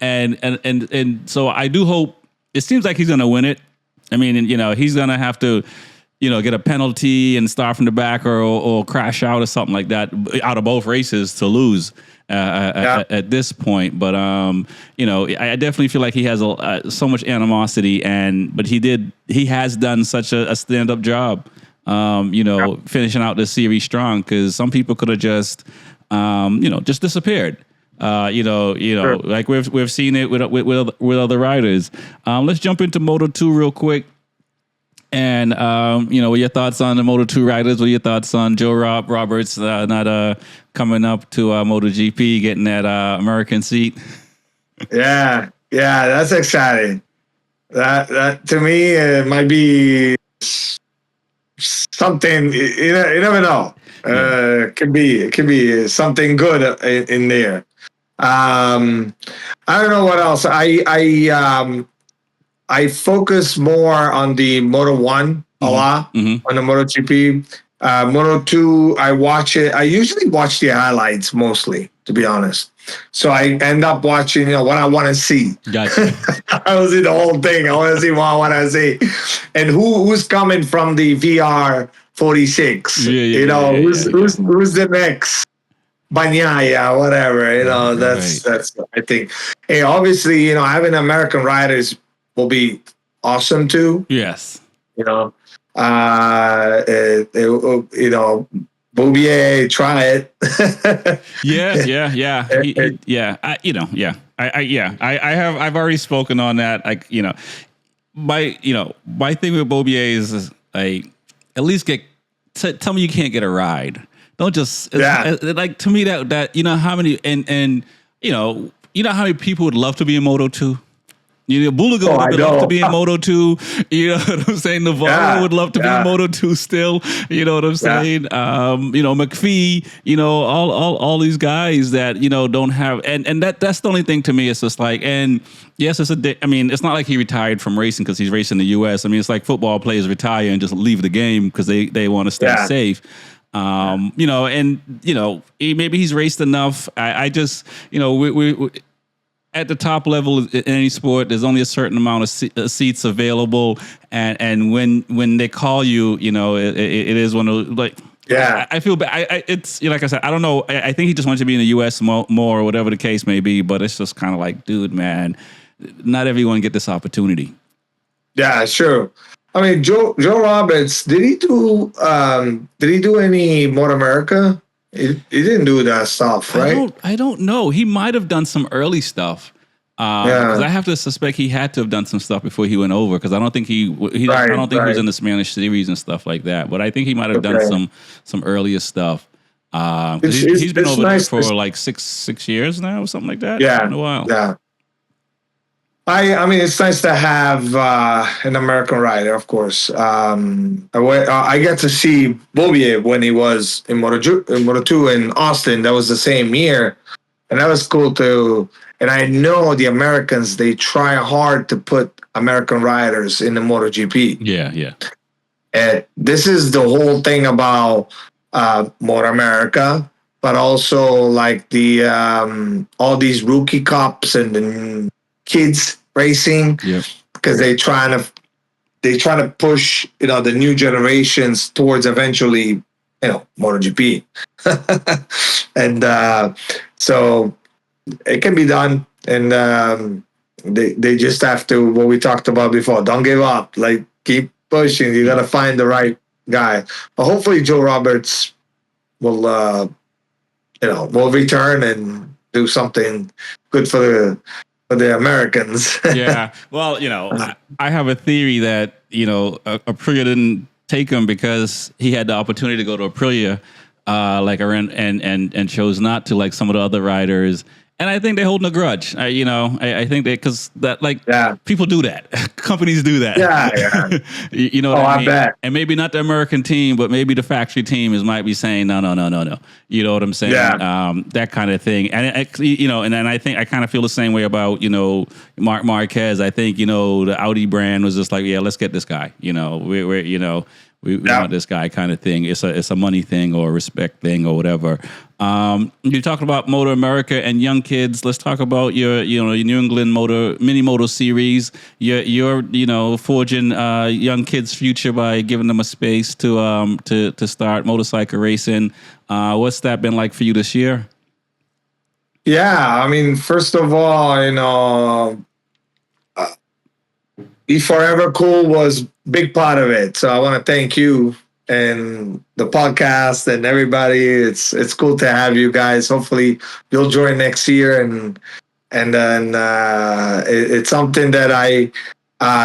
And so I do hope. It seems like he's going to win it. I mean, he's gonna have to, get a penalty and start from the back or crash out or something like that out of both races to lose at this point. But I definitely feel like he has so much animosity, but he has done such a stand up job, finishing out this series strong, because some people could have just disappeared. Sure. Like we've seen it with other riders. Let's jump into Moto2 real quick. And, what are your thoughts on the Moto2 riders? What are your thoughts on Joe Roberts not coming up to MotoGP, getting that American seat? Yeah, that's exciting. That to me, it might be something. You never know. It could be something good in there. I don't know what else. I focus more on the Moto1 a lot, on the MotoGP. Moto2, I watch it. I usually watch the highlights mostly, to be honest. So I end up watching, what I want to see. Gotcha. I want to see the whole thing. I want to see what I want to see. And who's coming from the VR 46? Who's the next? Bagnaia, whatever, that's I think. Hey, obviously, having American riders will be awesome too. Yes. Boubier, try it. I've already spoken on that. My thing with Boubier is like, at least tell me you can't get a ride. Don't just like, to me that how many and how many people would love to be in Moto2. Boulaga would love to be in Moto2. You know what I'm saying? Navarro would love to be in Moto2 still. You know what I'm saying? McPhee. All these guys that don't have, and that's the only thing to me. It's just like, and yes, it's not like he retired from racing because he's racing the U.S. I mean, it's like football players retire and just leave the game because they want to stay safe. Maybe he's raced enough. I just, we at the top level in any sport, there's only a certain amount of seats available, and when they call you, it is one of like. Yeah, I feel bad. It's like I said, I don't know. I think he just wants to be in the U.S. more, or whatever the case may be. But it's just kind of like, dude, man, not everyone get this opportunity. Yeah, sure. I mean, Joe Roberts, did he do any Moto America? He didn't do that stuff, right? I don't know. He might have done some early stuff. Because I have to suspect he had to have done some stuff before he went over. Because I don't think he was in the Spanish series and stuff like that. But I think he might have done some earlier stuff. He's been over there for like six years now or something like that. Yeah, it's been a while. Yeah. I mean, it's nice to have an American rider, of course. I get to see Boubier when he was in Moto2 in Austin. That was the same year. And that was cool too. And I know the Americans, they try hard to put American riders in the MotoGP. Yeah. And this is the whole thing about Moto America, but also like the all these rookie cups and the kids racing, because they trying to push the new generations towards eventually MotoGP, and so it can be done, and they just have to, what we talked about before, don't give up, like keep pushing. You gotta find the right guy, but hopefully Joe Roberts will return and do something good for the Americans. Yeah. Well, I have a theory that, Aprilia didn't take him because he had the opportunity to go to Aprilia, and chose not to, like some of the other riders. And I think they're holding a grudge. I think because people do that. Companies do that. Yeah. You know what I mean? I bet. And maybe not the American team, but maybe the factory team might be saying, no. You know what I'm saying? Yeah. That kind of thing. And, and then I think I kind of feel the same way about, Marc Marquez. I think, the Audi brand was just like, yeah, let's get this guy. We want this guy kind of thing. It's a money thing or a respect thing or whatever. You're talking about Motor America and young kids. Let's talk about your New England mini moto series. You're forging young kids' future by giving them a space to start motorcycle racing. What's that been like for you this year? Yeah, I mean, first of all, B4evaKool was big part of it. So I want to thank you and the podcast and everybody. It's cool to have you guys. Hopefully you'll join next year, and then it's something that I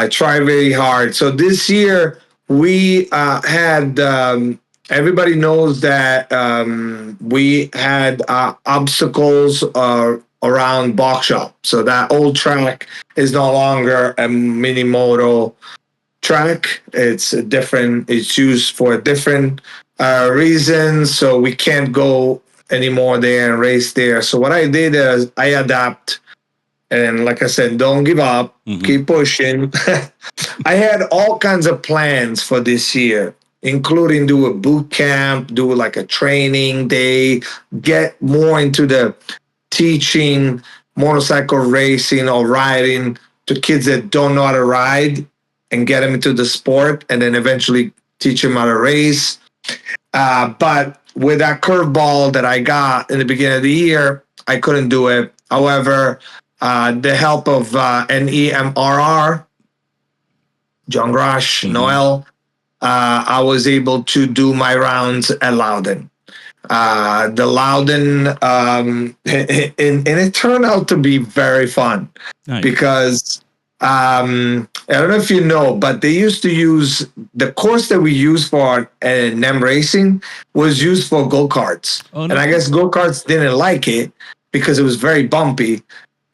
try very hard. So this year we had. Everybody knows that we had obstacles around box shop. So that old track is no longer a mini moto track. It's used for a different reason. So we can't go anymore there and race there. So what I did is I adapt. And like I said, don't give up. Keep pushing. I had all kinds of plans for this year, including do a boot camp, do like a training day, get more into the teaching motorcycle racing or riding to kids that don't know how to ride and get them into the sport, and then eventually teach them how to race. But with that curveball that I got in the beginning of the year, I couldn't do it. However, the help of NEMRR, John Grosh, Noel, I was able to do my rounds at Loudon. The Loudon, and it turned out to be very fun. Nice. Because I don't know if you know, but they used to use the course that we use for NEM racing was used for go-karts. Oh, no. And I guess go-karts didn't like it because it was very bumpy.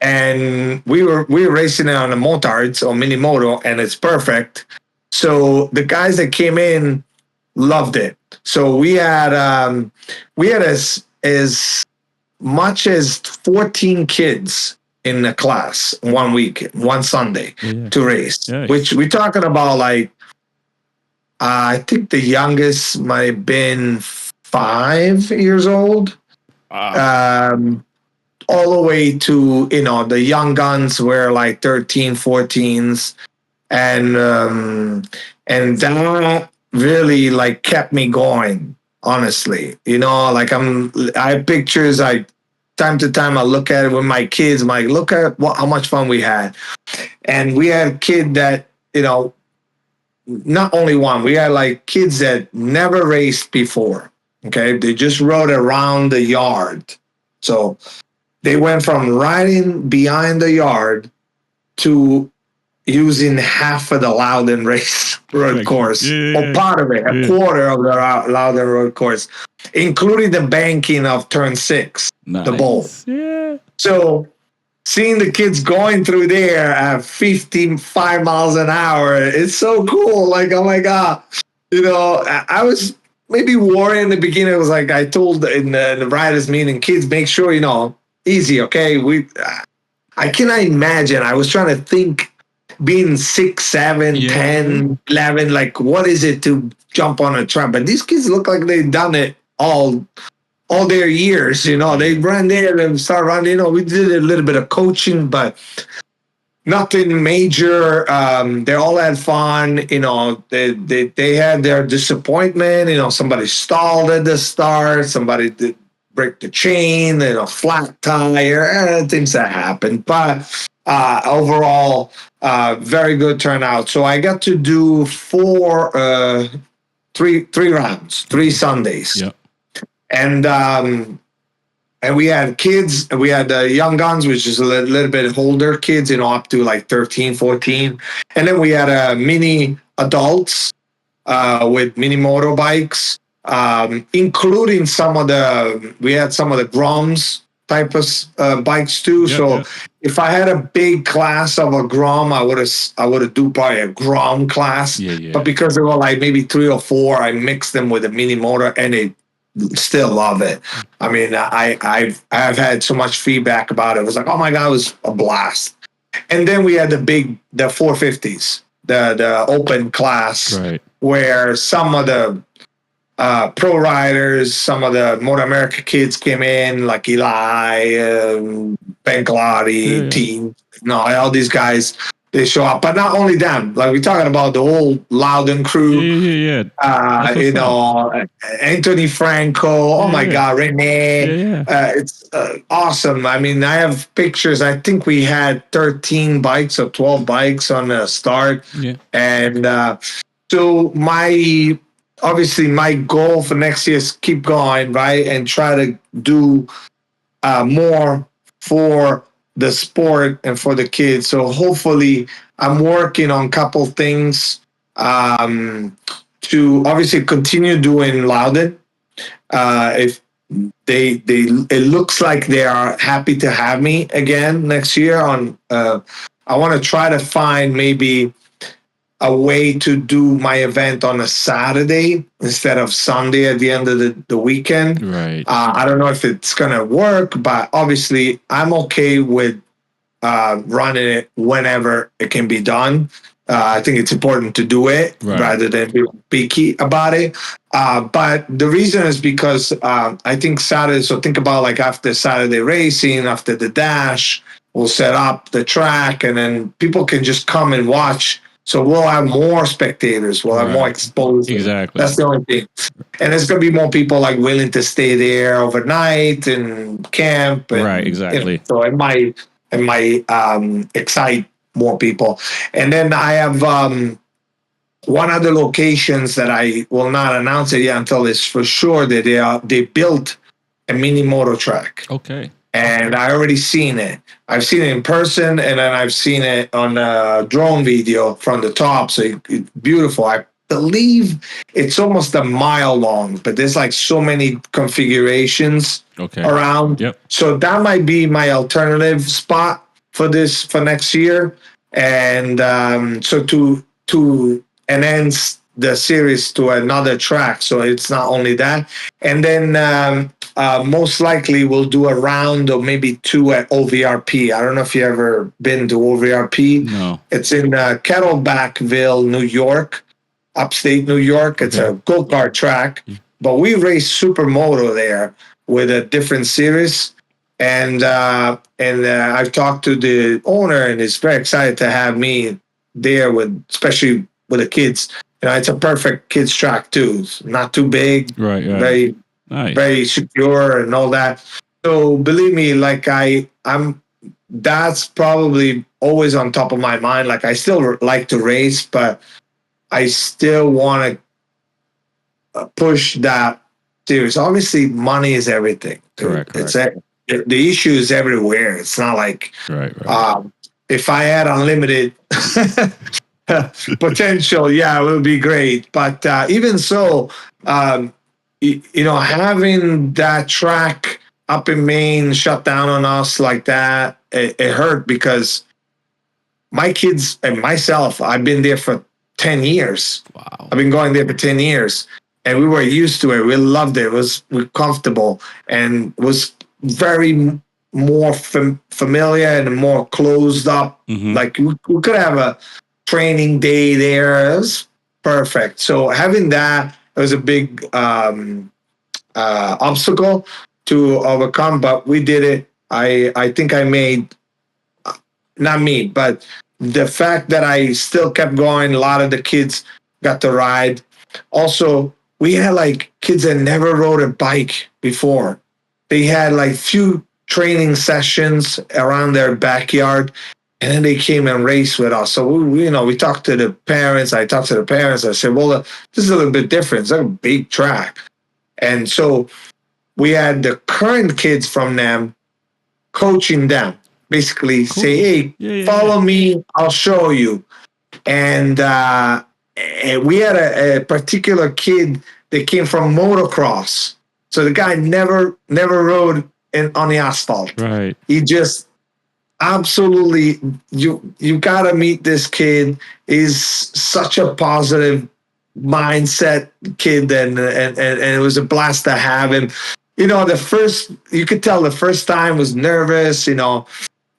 And we were racing it on the motards or mini moto, and it's perfect. So the guys that came in loved it. So we had as much as 14 kids in the class one week, one Sunday to race. Yeah. Which we're talking about like I think the youngest might have been 5 years old. All the way to the young guns were like 13, 14s. And that really like kept me going, honestly. Like I have pictures, time to time I look at it with my kids. I'm like, look at how much fun we had. And we had a kid that, not only one, we had like kids that never raced before. Okay. They just rode around the yard. So they went from riding behind the yard to using half of the Loudon race road course, or part of it, a quarter of the Loudon road course, including the banking of turn 6, the bowl. Yeah. So seeing the kids going through there at 55 miles an hour, it's so cool. Like, oh my God. I was maybe worried in the beginning. It was like I told in the riders meeting, kids, make sure, easy, okay? I cannot imagine. I was trying to think being 6, 7, 10, 11, like what is it to jump on a track? But these kids look like they've done it all their years, They ran there and started running, we did a little bit of coaching, but nothing major. They all had fun, they had their disappointment, somebody stalled at the start, somebody did break the chain, flat tire, things that happen. But overall, very good turnout. So I got to do three rounds, 3 Sundays. Yep. And we had kids, and we had young guns, which is a little bit older kids, up to like 13, 14. And then we had mini adults with mini motorbikes, including we had some of the Groms type of bikes too. If I had a big class of a Grom, I would have do probably a Grom class. But because there were like maybe 3 or 4, I mixed them with a mini motor, and they still love it. I mean, I've had so much feedback about it. It was like, oh my God, it was a blast. And then we had the 450s, the open class. Right. where some of the pro riders, some of the Motor America kids came in, like Eli, Ben Glady, Team, all these guys. They show up, but not only them. Like we're talking about the whole Loudon crew. Anthony Franco. Oh my God, Renee. It's awesome. I mean, I have pictures. I think we had 13 bikes or 12 bikes on the start. Yeah. And so obviously my goal for next year is keep going, right, and try to do more for the sport and for the kids. So hopefully I'm working on a couple things to obviously continue doing Loudon. If it looks like they are happy to have me again next year on I want to try to find maybe a way to do my event on a Saturday instead of Sunday at the end of the weekend. Right. I don't know if it's going to work, but obviously I'm okay with running it whenever it can be done. I think it's important to do it rather than be picky about it. But the reason is because I think Saturday, so think about like after Saturday racing, after the dash, we'll set up the track and then people can just come and watch. So we'll have more spectators. We'll have more exposure. Exactly. That's the only thing. And there's going to be more people like willing to stay there overnight and camp. And, right, exactly. So it might excite more people. And then I have one other locations that I will not announce it yet until it's for sure that they built a mini moto track. Okay. And I already seen it. I've seen it in person, and then I've seen it on a drone video from the top. So it's beautiful. I believe it's almost a mile long, but there's like so many configurations around. Yep. So that might be my alternative spot for next year. And so to enhance the series to another track. So it's not only that. And then most likely we'll do a round or maybe two at OVRP. I don't know if you ever been to OVRP. No. It's in Kettlebackville, New York, upstate New York. It's a go-kart track. But we race supermoto there with a different series. And I've talked to the owner, and he's very excited to have me there especially with the kids. It's a perfect kids track too. It's not too big, very very secure and all that. So believe me, like that's probably always on top of my mind. Like I still like to race, but I still want to push that series. Obviously, money is everything. Correct. The issue is everywhere. It's not like if I had unlimited potential, it would be great. But even so, having that track up in Maine shut down on us like that, it hurt because my kids and myself, I've been there for 10 years. Wow. I've been going there for 10 years. And we were used to it. We loved it. We're comfortable. And it was very more familiar and more closed up. Mm-hmm. Like we could have a training day there. It was perfect. So having that was a big obstacle to overcome, but we did it. I think I made, not me, but the fact that I still kept going, a lot of the kids got to ride. Also, we had like kids that never rode a bike before. They had like few training sessions around their backyard, and then they came and raced with us. So we talked to the parents. I talked to the parents. I said, well, this is a little bit different. It's like a big track. And so we had the current kids from them coaching them, basically say, hey, follow me, I'll show you. And we had a particular kid that came from motocross. So the guy never rode on the asphalt. Right. He just absolutely, you got to meet this kid. He's such a positive mindset kid, and it was a blast to have him. You could tell the first time was nervous,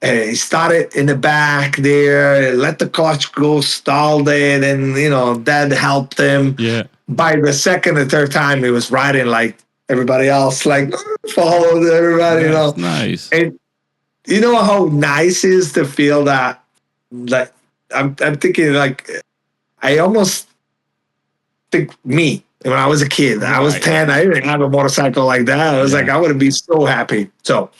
he started in the back there, let the clutch go, stalled it, and Dad helped him. Yeah. By the second or third time, he was riding like everybody else, like followed everybody. That's nice. And you know how nice it is to feel that. Like I'm thinking, like I almost think me when I was a kid. I was 10. I didn't have a motorcycle like that. I was like, I would be so happy. So,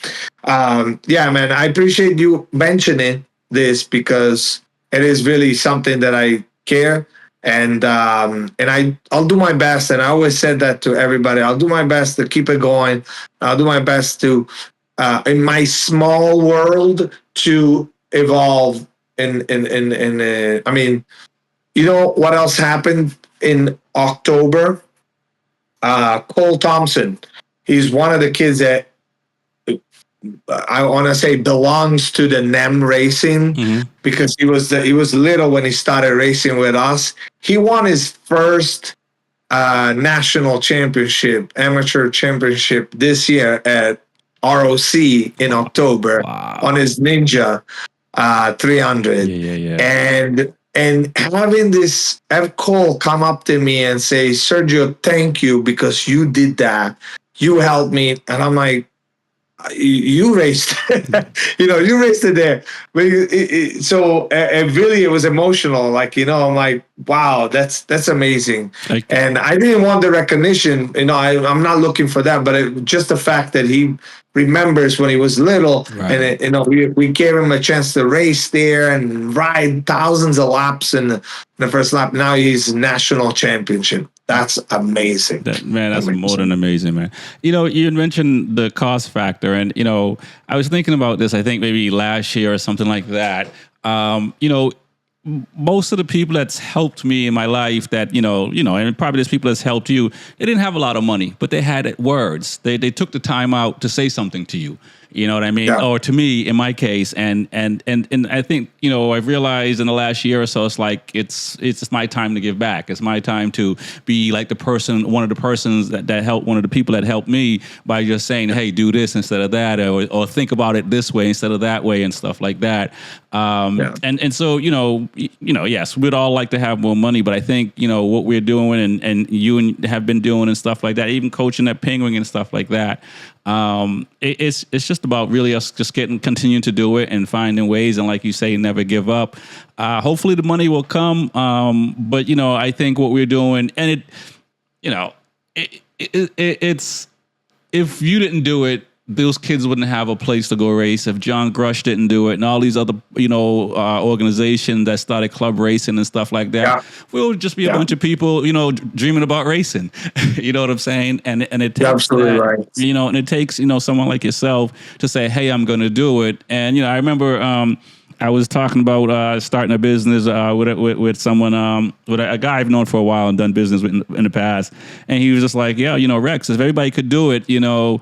yeah, man, I appreciate you mentioning this because it is really something that I care. And I'll do my best. And I always said that to everybody. I'll do my best to keep it going. I'll do my best to, in my small world, to evolve. I mean, you know what else happened in October? Cole Thompson. He's one of the kids that I want to say belongs to the NEM racing because he was little when he started racing with us. He won his first national championship, amateur championship this year at ROC in October on his Ninja 300. And having have Cole come up to me and say, Sergio, thank you because you did that. You helped me. And I'm like, you raced, you raced it there. So it was emotional. Like, I'm like, wow, that's amazing. And I didn't want the recognition. I'm not looking for that, but just the fact that he remembers when he was little, and we gave him a chance to race there and ride thousands of laps in the first lap. Now he's national championship. That's amazing. That's more than amazing, man. You mentioned the cost factor, and I was thinking about this. I think maybe last year or something like that. Most of the people that's helped me in my life that, and probably there's people that's helped you, they didn't have a lot of money, but they had words. They took the time out to say something to you. You know what I mean? Yeah. Or to me, in my case, and I think, I've realized in the last year or so, it's like, it's my time to give back. It's my time to be like one of the persons that helped, one of the people that helped me by just saying, hey, do this instead of that, or think about it this way instead of that way and stuff like that. And so, yes, we'd all like to have more money, but I think, what we're doing and you have been doing and stuff like that, even coaching at Penguin and stuff like that, it's just about really us just continuing to do it and finding ways, and like you say, never give up. Hopefully the money will come, but I think what we're doing, and it's if you didn't do it, those kids wouldn't have a place to go race. If John Grush didn't do it, and all these other organizations that started club racing and stuff like that, we'll just be a bunch of people dreaming about racing. You know what I'm saying? And it takes absolutely right. And it takes someone like yourself to say, hey, I'm going to do it. And I remember I was talking about starting a business with someone, with a guy I've known for a while and done business with in the past. And he was just like, yeah, Rex, if everybody could do it, they'll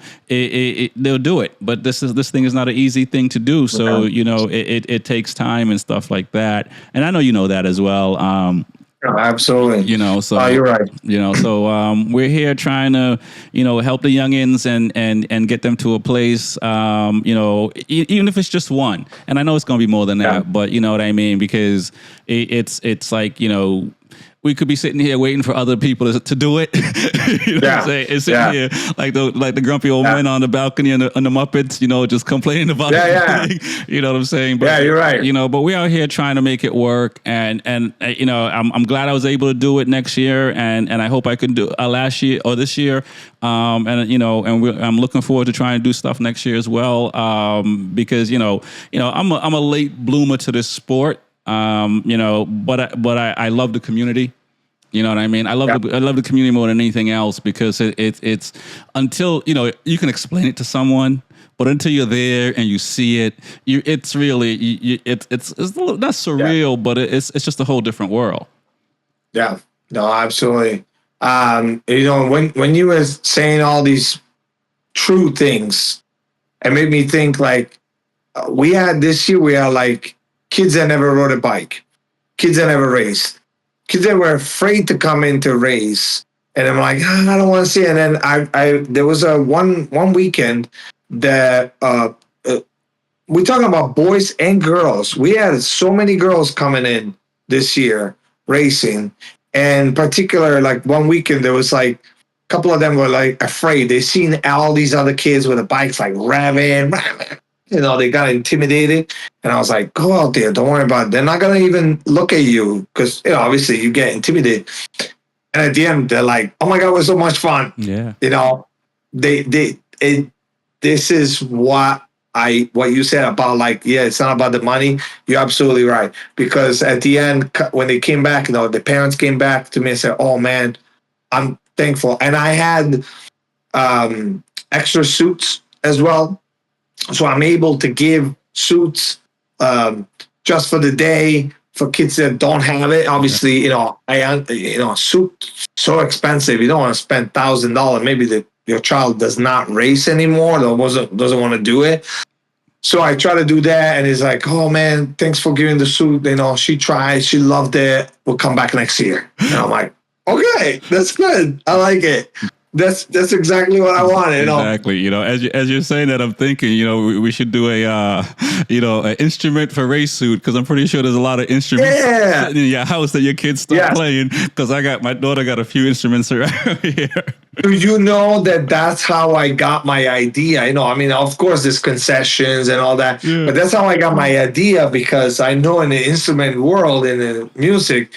do it. But this thing is not an easy thing to do. So, it takes time and stuff like that. And I know you know that as well. Absolutely. So you're right. So we're here trying to, help the youngins and get them to a place, even if it's just one. And I know it's going to be more than that, but you know what I mean? Because it's like, we could be sitting here waiting for other people to do it. You know what I'm saying? It's sitting here like the grumpy old men on the balcony and the Muppets, just complaining about everything. You know what I'm saying? But, you're right. But we're out here trying to make it work, and I'm glad I was able to do it next year, and I hope I can do last year or this year, and I'm looking forward to trying to do stuff next year as well, because I'm a late bloomer to this sport. But I love the community. You know what I mean? I love the community more than anything else, because it's until you can explain it to someone, but until you're there and you see it, it's really it's not surreal, but it's just a whole different world. Yeah, no, absolutely. When you were saying all these true things, it made me think like this year we are like kids that never rode a bike, kids that never raced, kids that were afraid to come in to race. And I'm like, I don't want to see it. And then there was one weekend that we're talking about boys and girls. We had so many girls coming in this year racing, and particular like one weekend there was like a couple of them were like afraid. They seen all these other kids with the bikes like revving, they got intimidated. And I was like, go out there, don't worry about it. They're not gonna even look at you because obviously you get intimidated. And at the end, they're like, "Oh my God, it was so much fun!" Yeah, This is what you said about like, yeah, it's not about the money. You're absolutely right, because at the end, when they came back, the parents came back to me and said, "Oh man, I'm thankful." And I had extra suits as well, so I'm able to give suits, just for the day for kids that don't have it. Obviously, suit so expensive. You don't want to spend $1,000. Maybe your child does not race anymore, or doesn't want to do it. So I try to do that, and he's like, "Oh man, thanks for giving the suit. She tried, she loved it. We'll come back next year." And I'm like, "Okay, that's good. I like it. That's exactly what I wanted." Exactly. As you're saying that, I'm thinking, we should do an instrument for race suit, because I'm pretty sure there's a lot of instruments sitting in your house that your kids start playing. Because my daughter got a few instruments around here. Do you know that that's how I got my idea? Of course, there's concessions and all that, but that's how I got my idea, because I know in the instrument world, in the music,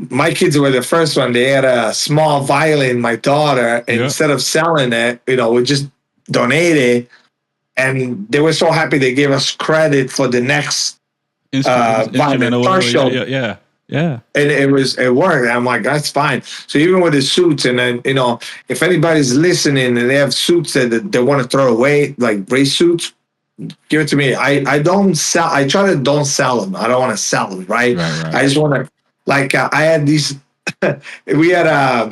my kids were the first one. They had a small violin, my daughter, and instead of selling it, we just donated. And they were so happy they gave us credit for the next violin partial. Yeah. And it worked. I'm like, that's fine. So even with the suits, and then, if anybody's listening and they have suits that they want to throw away, like race suits, give it to me. I don't sell. I try to don't sell them. I don't want to sell them, right? I just want to, like, I had these, we had, I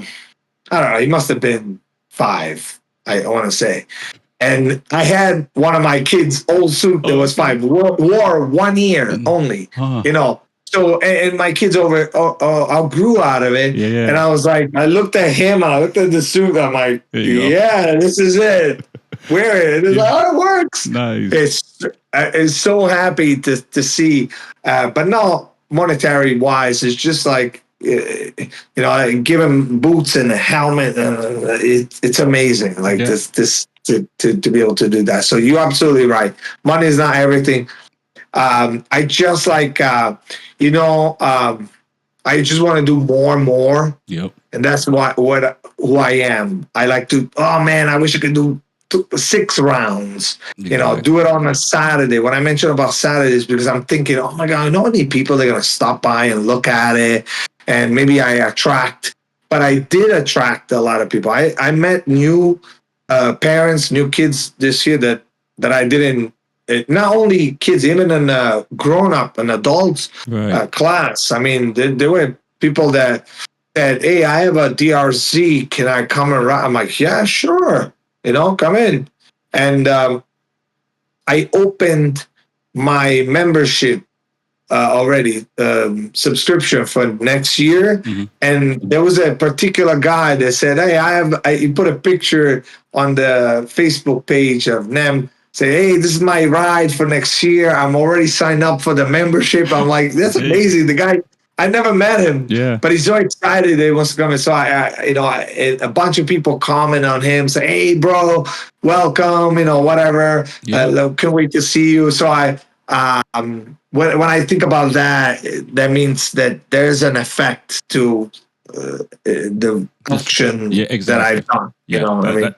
don't know, he must have been 5, I want to say. And I had one of my kids' old suit that was 5, wore 1 year only, So, and my kids outgrew out of it. Yeah. And I was like, I looked at him, and I looked at the suit, and I'm like, yeah, this is it. Wear it. And it's like, oh, it works. Nice. It's so happy to see. But no, monetary wise, it's just like, I give him boots and a helmet, and it's amazing. Like this to be able to do that. So you're absolutely right. Money is not everything. I just like, I just want to do more and more. Yep. And that's who I am. I like to, oh man, I wish I could do 6 rounds, do it on a Saturday. When I mentioned about Saturdays, because I'm thinking, oh my God, I know how many people they're going to stop by and look at it. And maybe I attract, but I did attract a lot of people. I met new parents, new kids this year that I didn't, not only kids, even in grown up and adults class. I mean, there were people that said, "Hey, I have a DRZ. Can I come around?" I'm like, "Yeah, sure. Come in." And I opened my membership already, subscription for next year. Mm-hmm. And there was a particular guy that said, "Hey, he put a picture on the Facebook page of NEM. Say, hey, this is my ride for next year. I'm already signed up for the membership." I'm like, that's amazing. The guy, I never met him, but he's so excited that he wants to come. And so a bunch of people comment on him, say, "Hey, bro, welcome," whatever. Can't wait to see you. So when I think about that, that means that there's an effect to the action that I've done.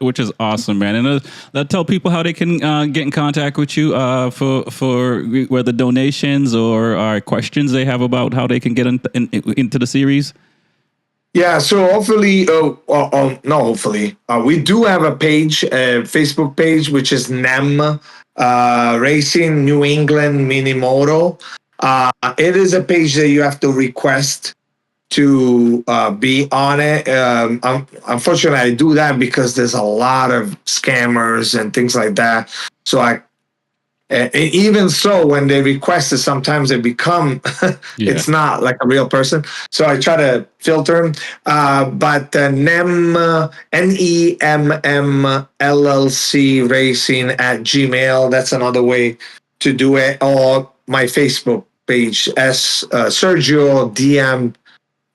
Which is awesome, man. And tell people how they can get in contact with you for whether donations or questions they have about how they can get into the series. Yeah, so hopefully, we do have a page, a Facebook page, which is NEM Racing New England Minimoto. It is a page that you have to request to be on it. Unfortunately, I do that because there's a lot of scammers and things like that. So And even so, when they request it, sometimes they become, it's not like a real person. So I try to filter them. But NEMM Racing at Gmail, that's another way to do it. Or my Facebook page, Sergio DM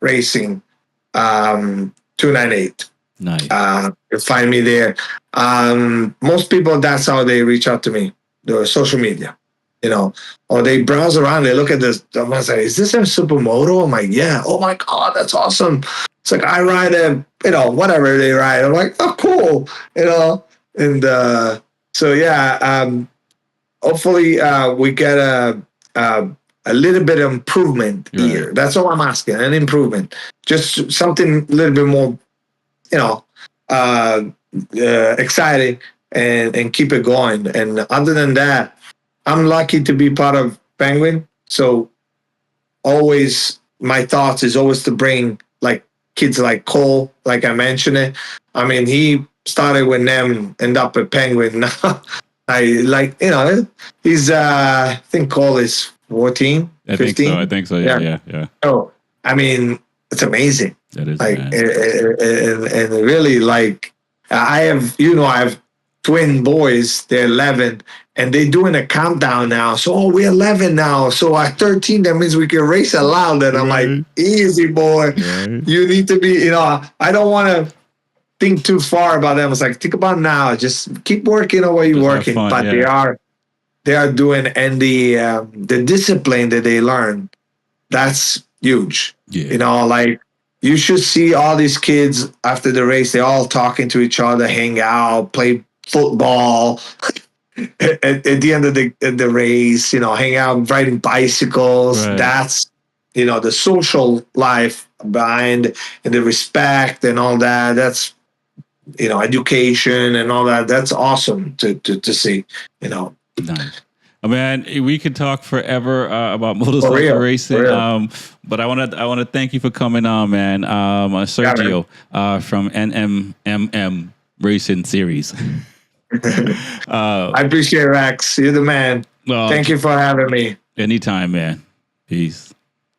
Racing 298. Nice. You'll find me there. Most people, that's how they reach out to me, the social media, or they browse around, they look at this, I'm say, is this a supermoto? I'm like, yeah. Oh my God, that's awesome. It's like, I ride whatever they ride. I'm like, oh, cool. And so, yeah, hopefully we get a little bit of improvement here. That's all I'm asking, an improvement. Just something a little bit more, exciting and keep it going. And other than that, I'm lucky to be part of Penguin. So always my thoughts is always to bring like kids like Cole, like I mentioned it. I mean, he started with them, end up at Penguin. Now he's I think Cole is 14, 15. I think so. Yeah. So I mean, it's amazing. That is like and really like I have twin boys. They're 11 and they're doing a countdown now. So we're 11 now. So at 13, that means we can race aloud. And I'm like, easy boy. You need to be. I don't want to think too far about them. It's like, think about now. Just keep working on what you're working. Fun, but they are doing, and the discipline that they learn, that's huge. Like you should see all these kids after the race. They're all talking to each other, hang out, play football. at the end of the race, hang out, riding bicycles. Right. That's the social life behind, and the respect and all that. That's education and all that. That's awesome to see. Nice. I mean, we could talk forever about motorcycle racing, but I want to thank you for coming on, man. Sergio from NMMM Racing Series. I appreciate it, Rex. You're the man. Thank you for having me. Anytime, man. Peace.